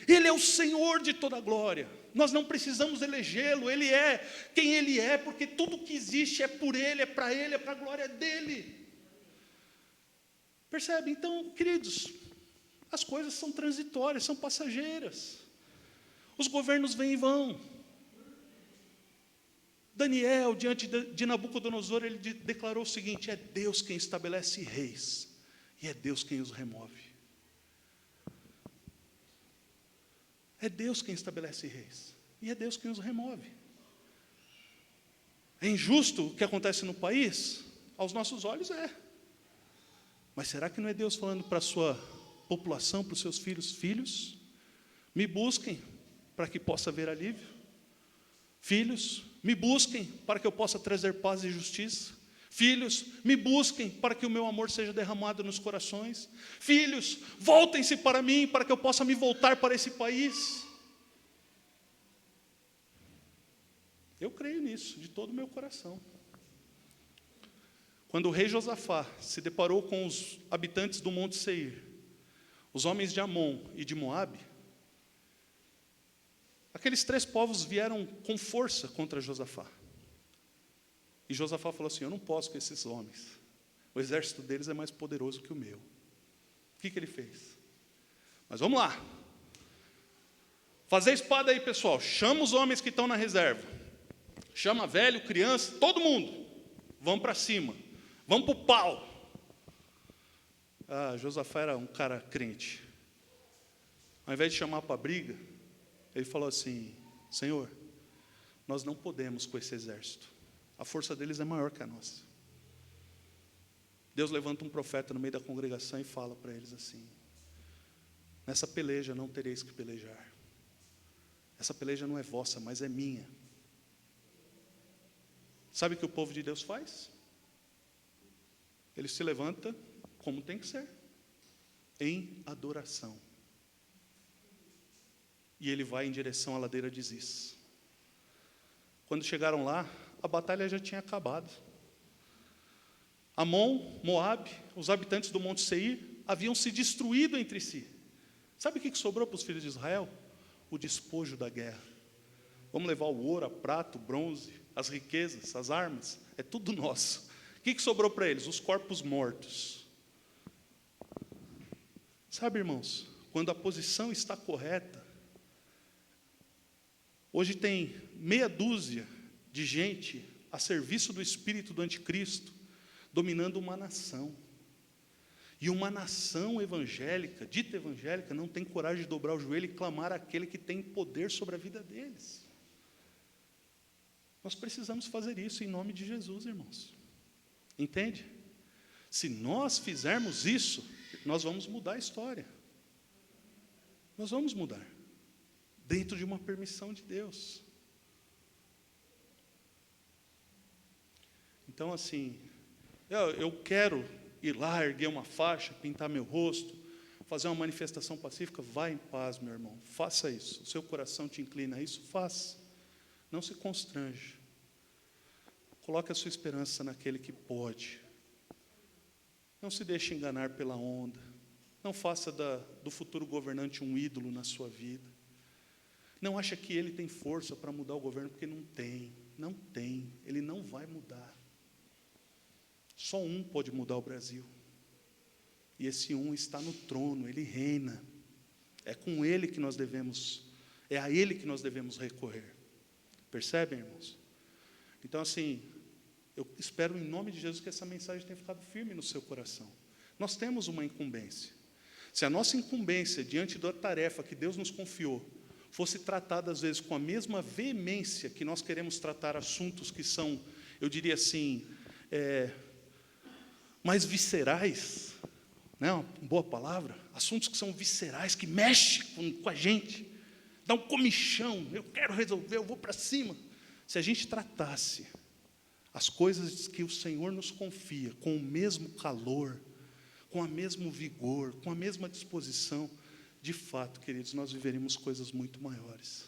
Ele é o Senhor de toda a glória. Nós não precisamos elegê-lo. Ele é quem Ele é, porque tudo que existe é por Ele, é para a glória dEle. Percebe? Então, queridos, as coisas são transitórias, são passageiras. Os governos vêm e vão. Daniel, diante de Nabucodonosor, ele declarou o seguinte: é Deus quem estabelece reis, e é Deus quem os remove. É Deus quem estabelece reis, e é Deus quem os remove. É injusto o que acontece no país? Aos nossos olhos é. Mas será que não é Deus falando para a sua população, para os seus filhos? Filhos, me busquem para que possa haver alívio. Filhos, me busquem para que eu possa trazer paz e justiça. Filhos, me busquem para que o meu amor seja derramado nos corações. Filhos, voltem-se para mim para que eu possa me voltar para esse país. Eu creio nisso de todo o meu coração. Quando o rei Josafá se deparou com os habitantes do Monte Seir, os homens de Amon e de Moabe, aqueles 3 povos vieram com força contra Josafá. E Josafá falou assim: eu não posso com esses homens. O exército deles é mais poderoso que o meu. O que ele fez? Mas vamos lá. Fazer espada aí, pessoal. Chama os homens que estão na reserva. Chama velho, criança, todo mundo. Vamos para cima. Vamos para o pau. Josafá era um cara crente. Ao invés de chamar para a briga, ele falou assim: Senhor, nós não podemos com esse exército. A força deles é maior que a nossa. Deus levanta um profeta no meio da congregação e fala para eles assim: nessa peleja não tereis que pelejar. Essa peleja não é vossa, mas é minha. Sabe o que o povo de Deus faz? Ele se levanta como tem que ser, em adoração. E ele vai em direção à ladeira de Ziz. Quando chegaram lá, a batalha já tinha acabado. Amon, Moabe, os habitantes do Monte Seir, haviam se destruído entre si. Sabe o que sobrou para os filhos de Israel? O despojo da guerra. Vamos levar o ouro, a prata, o bronze, as riquezas, as armas, é tudo nosso. O que sobrou para eles? Os corpos mortos. Sabe, irmãos, quando a posição está correta, hoje tem meia dúzia de gente a serviço do espírito do anticristo, dominando uma nação. E uma nação evangélica, dita evangélica, não tem coragem de dobrar o joelho e clamar àquele que tem poder sobre a vida deles. Nós precisamos fazer isso em nome de Jesus, irmãos. Entende? Se nós fizermos isso, nós vamos mudar a história. Nós vamos mudar. Dentro de uma permissão de Deus. Então, assim, eu quero ir lá, erguer uma faixa, pintar meu rosto, fazer uma manifestação pacífica. Vá em paz, meu irmão. Faça isso. O seu coração te inclina a isso? Faça. Não se constrange. Coloque a sua esperança naquele que pode. Não se deixe enganar pela onda. Não faça do futuro governante um ídolo na sua vida. Não acha que ele tem força para mudar o governo, porque não tem. Não tem. Ele não vai mudar. Só um pode mudar o Brasil. E esse um está no trono, ele reina. É com ele que nós devemos, é a ele que nós devemos recorrer. Percebem, irmãos? Então, assim, eu espero em nome de Jesus que essa mensagem tenha ficado firme no seu coração. Nós temos uma incumbência. Se a nossa incumbência diante da tarefa que Deus nos confiou fosse tratada, às vezes, com a mesma veemência que nós queremos tratar assuntos que são, eu diria assim, mais viscerais, né? Uma boa palavra, assuntos que são viscerais, que mexem com a gente, dá um comichão, eu quero resolver, eu vou para cima. Se a gente tratasse as coisas que o Senhor nos confia com o mesmo calor, com o mesmo vigor, com a mesma disposição, de fato, queridos, nós viveremos coisas muito maiores.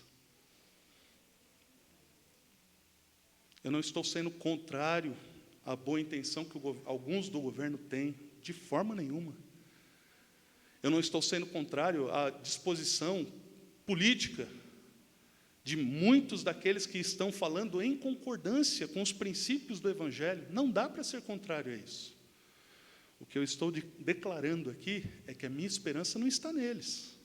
Eu não estou sendo contrário à boa intenção que alguns do governo têm, de forma nenhuma. Eu não estou sendo contrário à disposição política de muitos daqueles que estão falando em concordância com os princípios do Evangelho. Não dá para ser contrário a isso. O que eu estou declarando aqui é que a minha esperança não está neles.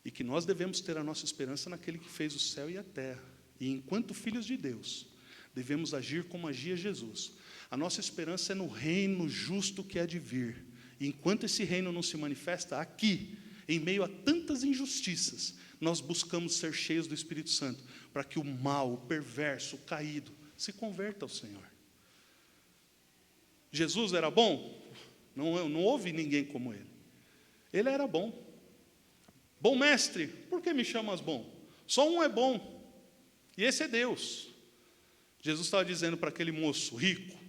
E que nós devemos ter a nossa esperança naquele que fez o céu e a terra. E enquanto filhos de Deus, devemos agir como agia Jesus. A nossa esperança é no reino justo que há de vir. E enquanto esse reino não se manifesta aqui, em meio a tantas injustiças, nós buscamos ser cheios do Espírito Santo, para que o mal, o perverso, o caído, se converta ao Senhor. Jesus era bom? Não houve ninguém como ele. Ele era bom. Bom mestre, por que me chamas bom? Só um é bom, e esse é Deus. Jesus estava dizendo para aquele moço rico: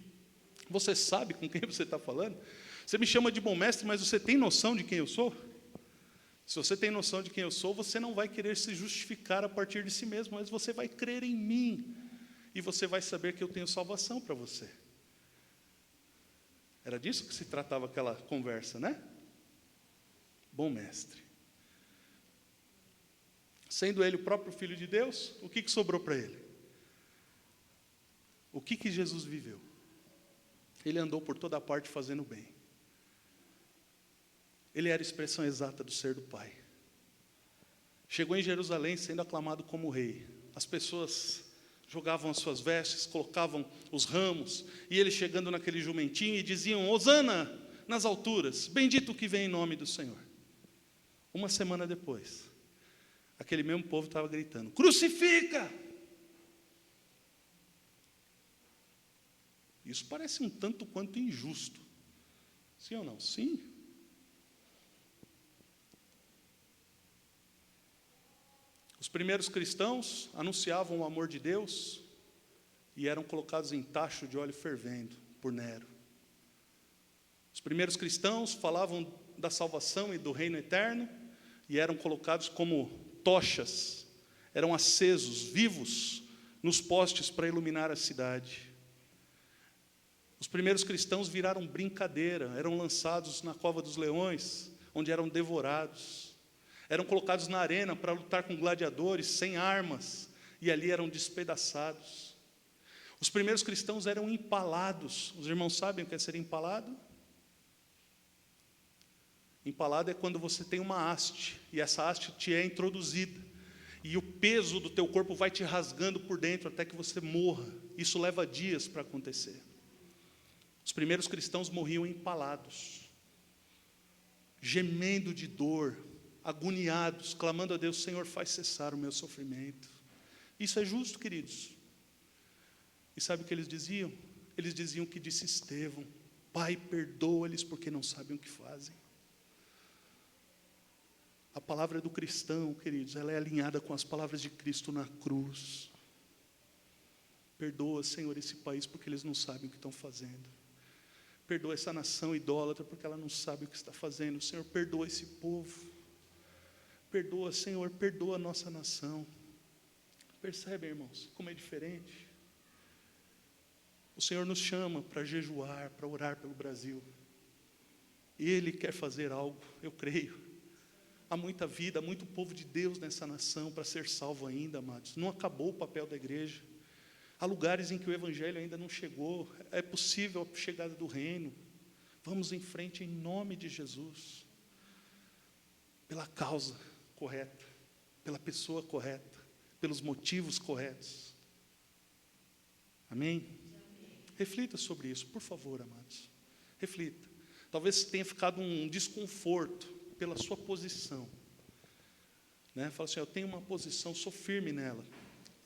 você sabe com quem você está falando? Você me chama de bom mestre, mas você tem noção de quem eu sou? Se você tem noção de quem eu sou, você não vai querer se justificar a partir de si mesmo, mas você vai crer em mim, e você vai saber que eu tenho salvação para você. Era disso que se tratava aquela conversa, né? Bom mestre. Sendo ele o próprio Filho de Deus, o que sobrou para ele? O que Jesus viveu? Ele andou por toda parte fazendo bem. Ele era a expressão exata do ser do Pai. Chegou em Jerusalém sendo aclamado como rei. As pessoas jogavam as suas vestes, colocavam os ramos, e ele chegando naquele jumentinho e diziam: Hosana nas alturas, bendito o que vem em nome do Senhor. Uma semana depois, aquele mesmo povo estava gritando: crucifica! Isso parece um tanto quanto injusto. Sim ou não? Sim. Os primeiros cristãos anunciavam o amor de Deus e eram colocados em tacho de óleo fervendo por Nero. Os primeiros cristãos falavam da salvação e do reino eterno e eram colocados como tochas, eram acesos, vivos, nos postes para iluminar a cidade. Os primeiros cristãos viraram brincadeira, eram lançados na cova dos leões, onde eram devorados. Eram colocados na arena para lutar com gladiadores, sem armas, e ali eram despedaçados. Os primeiros cristãos eram empalados. Os irmãos sabem o que é ser empalado? Empalado é quando você tem uma haste, e essa haste te é introduzida, e o peso do teu corpo vai te rasgando por dentro até que você morra. Isso leva dias para acontecer. Os primeiros cristãos morriam empalados, gemendo de dor, agoniados, clamando a Deus: Senhor, faz cessar o meu sofrimento. Isso é justo, queridos. E sabe o que eles diziam? Eles diziam o que disse Estevão: Pai, perdoa-lhes porque não sabem o que fazem. A palavra do cristão, queridos, ela é alinhada com as palavras de Cristo na cruz. Perdoa, Senhor, esse país porque eles não sabem o que estão fazendo. Perdoa essa nação idólatra porque ela não sabe o que está fazendo. Senhor, perdoa esse povo. Perdoa, Senhor, perdoa a nossa nação. Percebe, irmãos, como é diferente? O Senhor nos chama para jejuar, para orar pelo Brasil. Ele quer fazer algo, eu creio. Há muita vida, há muito povo de Deus nessa nação para ser salvo ainda, amados. Não acabou o papel da igreja. Há lugares em que o Evangelho ainda não chegou. É possível a chegada do reino. Vamos em frente em nome de Jesus. Pela causa correta, pela pessoa correta, pelos motivos corretos. Amém? Reflita sobre isso, por favor, amados. Reflita. Talvez tenha ficado um desconforto pela sua posição. Fala assim, eu tenho uma posição, sou firme nela.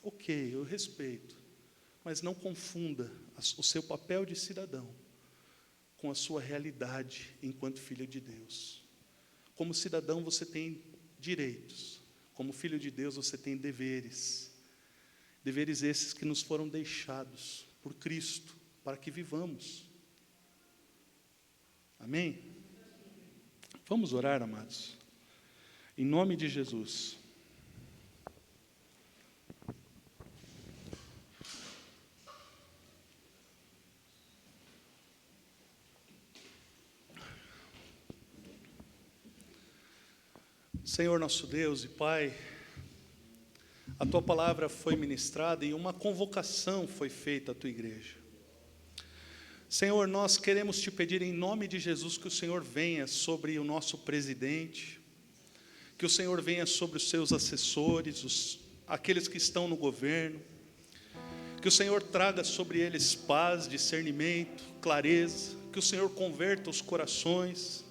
Ok, eu respeito. Mas não confunda o seu papel de cidadão com a sua realidade enquanto filho de Deus. Como cidadão você tem direitos. Como filho de Deus você tem deveres. Deveres esses que nos foram deixados por Cristo, para que vivamos. Amém? Vamos orar, amados. Em nome de Jesus. Senhor nosso Deus e Pai, a Tua palavra foi ministrada e uma convocação foi feita à Tua igreja. Senhor, nós queremos Te pedir em nome de Jesus que o Senhor venha sobre o nosso presidente, que o Senhor venha sobre os seus assessores, aqueles que estão no governo, que o Senhor traga sobre eles paz, discernimento, clareza, que o Senhor converta os corações.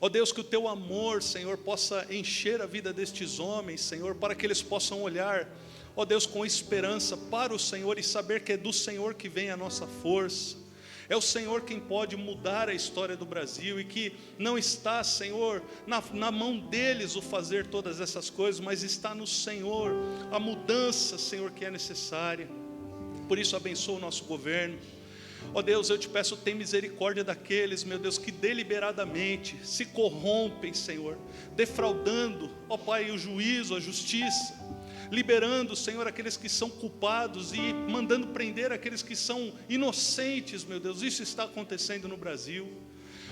Ó Deus, que o Teu amor, Senhor, possa encher a vida destes homens, Senhor, para que eles possam olhar, ó Deus, com esperança para o Senhor e saber que é do Senhor que vem a nossa força. É o Senhor quem pode mudar a história do Brasil e que não está, Senhor, na mão deles o fazer todas essas coisas, mas está no Senhor a mudança, Senhor, que é necessária. Por isso abençoa o nosso governo. Ó Deus, eu Te peço, tem misericórdia daqueles, meu Deus, que deliberadamente se corrompem, Senhor, defraudando, ó Pai, o juízo, a justiça, liberando, Senhor, aqueles que são culpados e mandando prender aqueles que são inocentes, meu Deus. Isso está acontecendo no Brasil.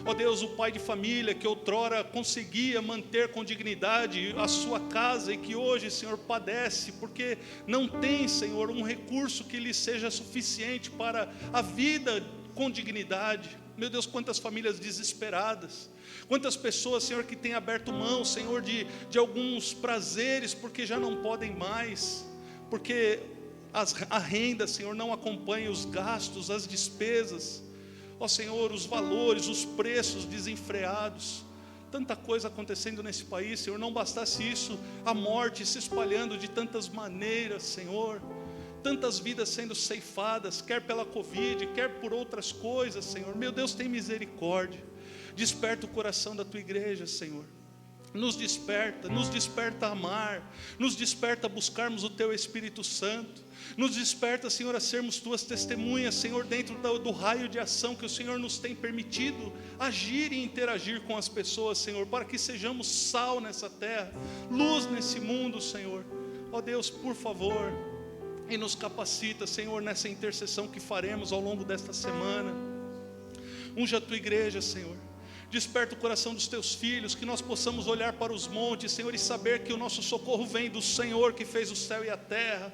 Ó Deus, o pai de família que outrora conseguia manter com dignidade a sua casa e que hoje, Senhor, padece porque não tem, Senhor, um recurso que lhe seja suficiente para a vida com dignidade. Meu Deus, quantas famílias desesperadas, quantas pessoas, Senhor, que têm aberto mão, Senhor, de alguns prazeres porque já não podem mais, porque a renda, Senhor, não acompanha os gastos, as despesas. Ó Senhor, os valores, os preços desenfreados, tanta coisa acontecendo nesse país, Senhor. Não bastasse isso, a morte se espalhando de tantas maneiras, Senhor, tantas vidas sendo ceifadas, quer pela Covid, quer por outras coisas, Senhor. Meu Deus, tem misericórdia, desperta o coração da Tua igreja, Senhor. Nos desperta a amar, nos desperta a buscarmos o Teu Espírito Santo, nos desperta, Senhor, a sermos Tuas testemunhas, Senhor, dentro do raio de ação que o Senhor nos tem permitido agir e interagir com as pessoas, Senhor, para que sejamos sal nessa terra, luz nesse mundo, Senhor. Ó Deus, por favor, e nos capacita, Senhor, nessa intercessão que faremos ao longo desta semana. Unja a Tua igreja, Senhor. Desperta o coração dos Teus filhos, que nós possamos olhar para os montes, Senhor, e saber que o nosso socorro vem do Senhor que fez o céu e a terra.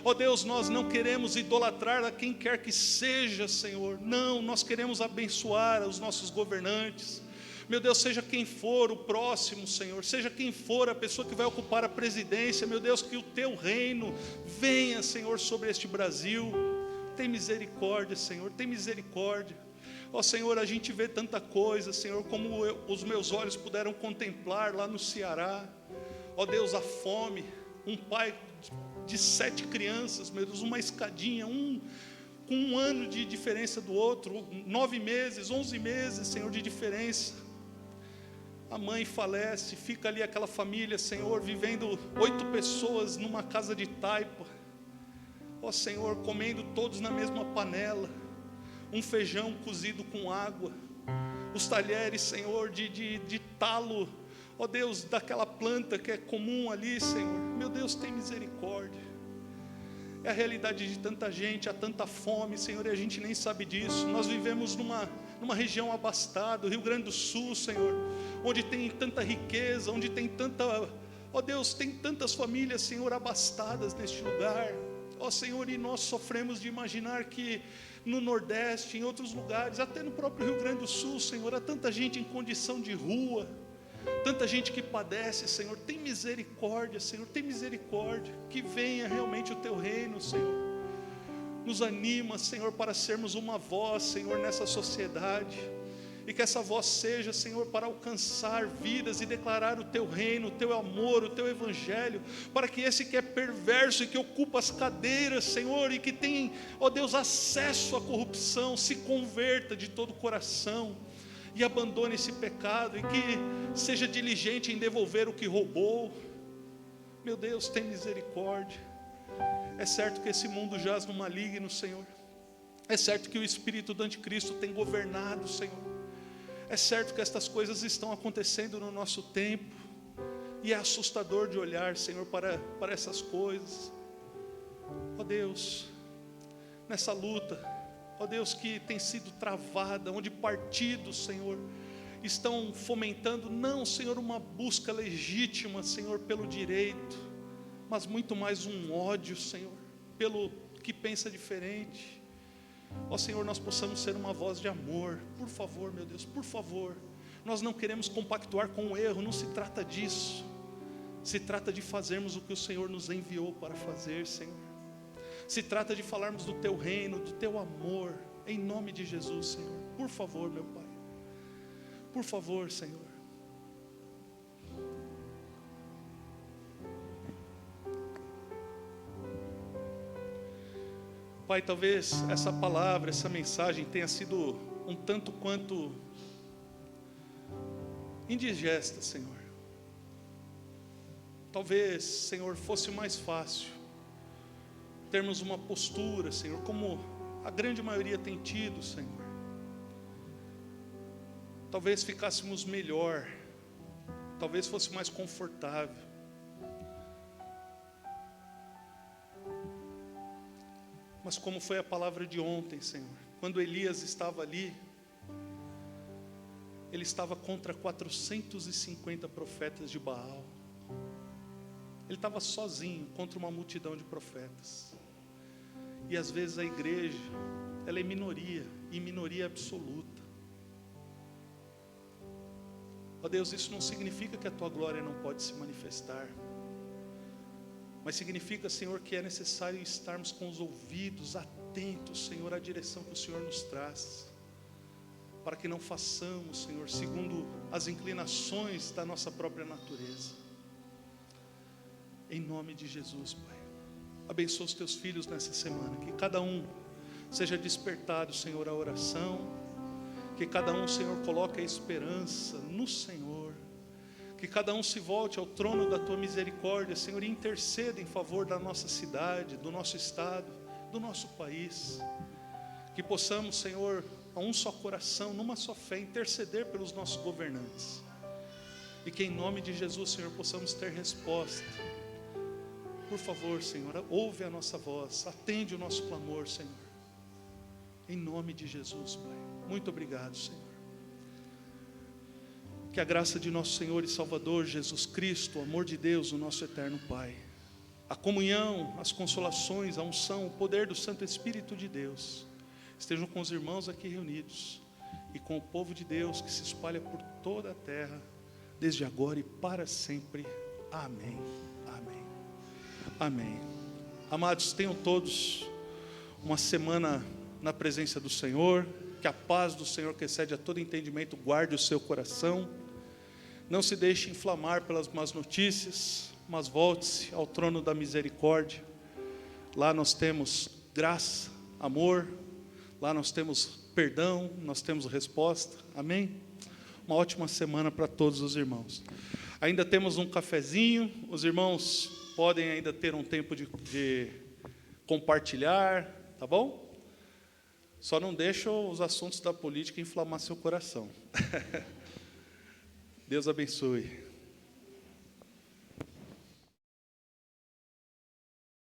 Ó Deus, nós não queremos idolatrar a quem quer que seja, Senhor. Não, nós queremos abençoar os nossos governantes. Meu Deus, seja quem for o próximo, Senhor, seja quem for a pessoa que vai ocupar a presidência, meu Deus, que o Teu reino venha, Senhor, sobre este Brasil. Tem misericórdia, Senhor, tem misericórdia. Ó Senhor, a gente vê tanta coisa, Senhor, como os meus olhos puderam contemplar lá no Ceará. Ó Deus, a fome, um pai de 7 crianças, meu Deus, uma escadinha, com 1 ano de diferença do outro, 9 meses, 11 meses, Senhor, de diferença. A mãe falece, fica ali aquela família, Senhor, vivendo 8 pessoas numa casa de taipa. Ó Senhor, comendo todos na mesma panela, um feijão cozido com água, os talheres, Senhor, de talo, ó Deus, daquela planta que é comum ali, Senhor. Meu Deus, tem misericórdia. É a realidade de tanta gente, há tanta fome, Senhor, e a gente nem sabe disso. Nós vivemos numa região abastada, Rio Grande do Sul, Senhor, onde tem tanta riqueza, onde tem tanta, ó Deus, tem tantas famílias, Senhor, abastadas neste lugar. Ó Senhor, e nós sofremos de imaginar que no Nordeste, em outros lugares, até no próprio Rio Grande do Sul, Senhor, há tanta gente em condição de rua, tanta gente que padece, Senhor. Tem misericórdia, Senhor, tem misericórdia, que venha realmente o Teu reino, Senhor. Nos anima, Senhor, para sermos uma voz, Senhor, nessa sociedade. E que essa voz seja, Senhor, para alcançar vidas e declarar o Teu reino, o Teu amor, o Teu evangelho, para que esse que é perverso e que ocupa as cadeiras, Senhor, e que tem, ó Deus, acesso à corrupção, se converta de todo o coração e abandone esse pecado, e que seja diligente em devolver o que roubou. Meu Deus, tem misericórdia. É certo que esse mundo jaz no maligno, Senhor. É certo que o espírito do anticristo tem governado, Senhor. É certo que estas coisas estão acontecendo no nosso tempo, e é assustador de olhar, Senhor, para essas coisas. Ó Deus, nessa luta, ó Deus, que tem sido travada, onde partidos, Senhor, estão fomentando, não, Senhor, uma busca legítima, Senhor, pelo direito, mas muito mais um ódio, Senhor, pelo que pensa diferente. Ó Senhor, nós possamos ser uma voz de amor, por favor, meu Deus, por favor. Nós não queremos compactuar com o erro, não se trata disso. Se trata de fazermos o que o Senhor nos enviou para fazer, Senhor. Se trata de falarmos do Teu reino, do Teu amor, em nome de Jesus, Senhor. Por favor, meu Pai, por favor, Senhor. Pai, talvez essa palavra, essa mensagem tenha sido um tanto quanto indigesta, Senhor. Talvez, Senhor, fosse mais fácil termos uma postura, Senhor, como a grande maioria tem tido, Senhor. Talvez ficássemos melhor, talvez fosse mais confortável. Mas como foi a palavra de ontem, Senhor, quando Elias estava ali, ele estava contra 450 profetas de Baal. Ele estava sozinho contra uma multidão de profetas. E às vezes a igreja, ela é minoria, e minoria absoluta. Ó Deus, isso não significa que a Tua glória não pode se manifestar, mas significa, Senhor, que é necessário estarmos com os ouvidos atentos, Senhor, à direção que o Senhor nos traz, para que não façamos, Senhor, segundo as inclinações da nossa própria natureza. Em nome de Jesus, Pai, abençoa os Teus filhos nessa semana, que cada um seja despertado, Senhor, à oração, que cada um, Senhor, coloque a esperança no Senhor, que cada um se volte ao trono da Tua misericórdia, Senhor, e interceda em favor da nossa cidade, do nosso estado, do nosso país. Que possamos, Senhor, a um só coração, numa só fé, interceder pelos nossos governantes. E que em nome de Jesus, Senhor, possamos ter resposta. Por favor, Senhor, ouve a nossa voz, atende o nosso clamor, Senhor. Em nome de Jesus, Pai. Muito obrigado, Senhor. Que a graça de nosso Senhor e Salvador Jesus Cristo, o amor de Deus, o nosso eterno Pai, a comunhão, as consolações, a unção, o poder do Santo Espírito de Deus, estejam com os irmãos aqui reunidos e com o povo de Deus que se espalha por toda a terra, desde agora e para sempre. Amém. Amém. Amém. Amados, tenham todos uma semana na presença do Senhor. Que a paz do Senhor, que excede a todo entendimento, guarde o seu coração. Não se deixe inflamar pelas más notícias, mas volte-se ao trono da misericórdia. Lá nós temos graça, amor, lá nós temos perdão, nós temos resposta. Amém? Uma ótima semana para todos os irmãos. Ainda temos um cafezinho, os irmãos podem ainda ter um tempo de compartilhar, tá bom? Só não deixa os assuntos da política inflamar seu coração. Deus abençoe.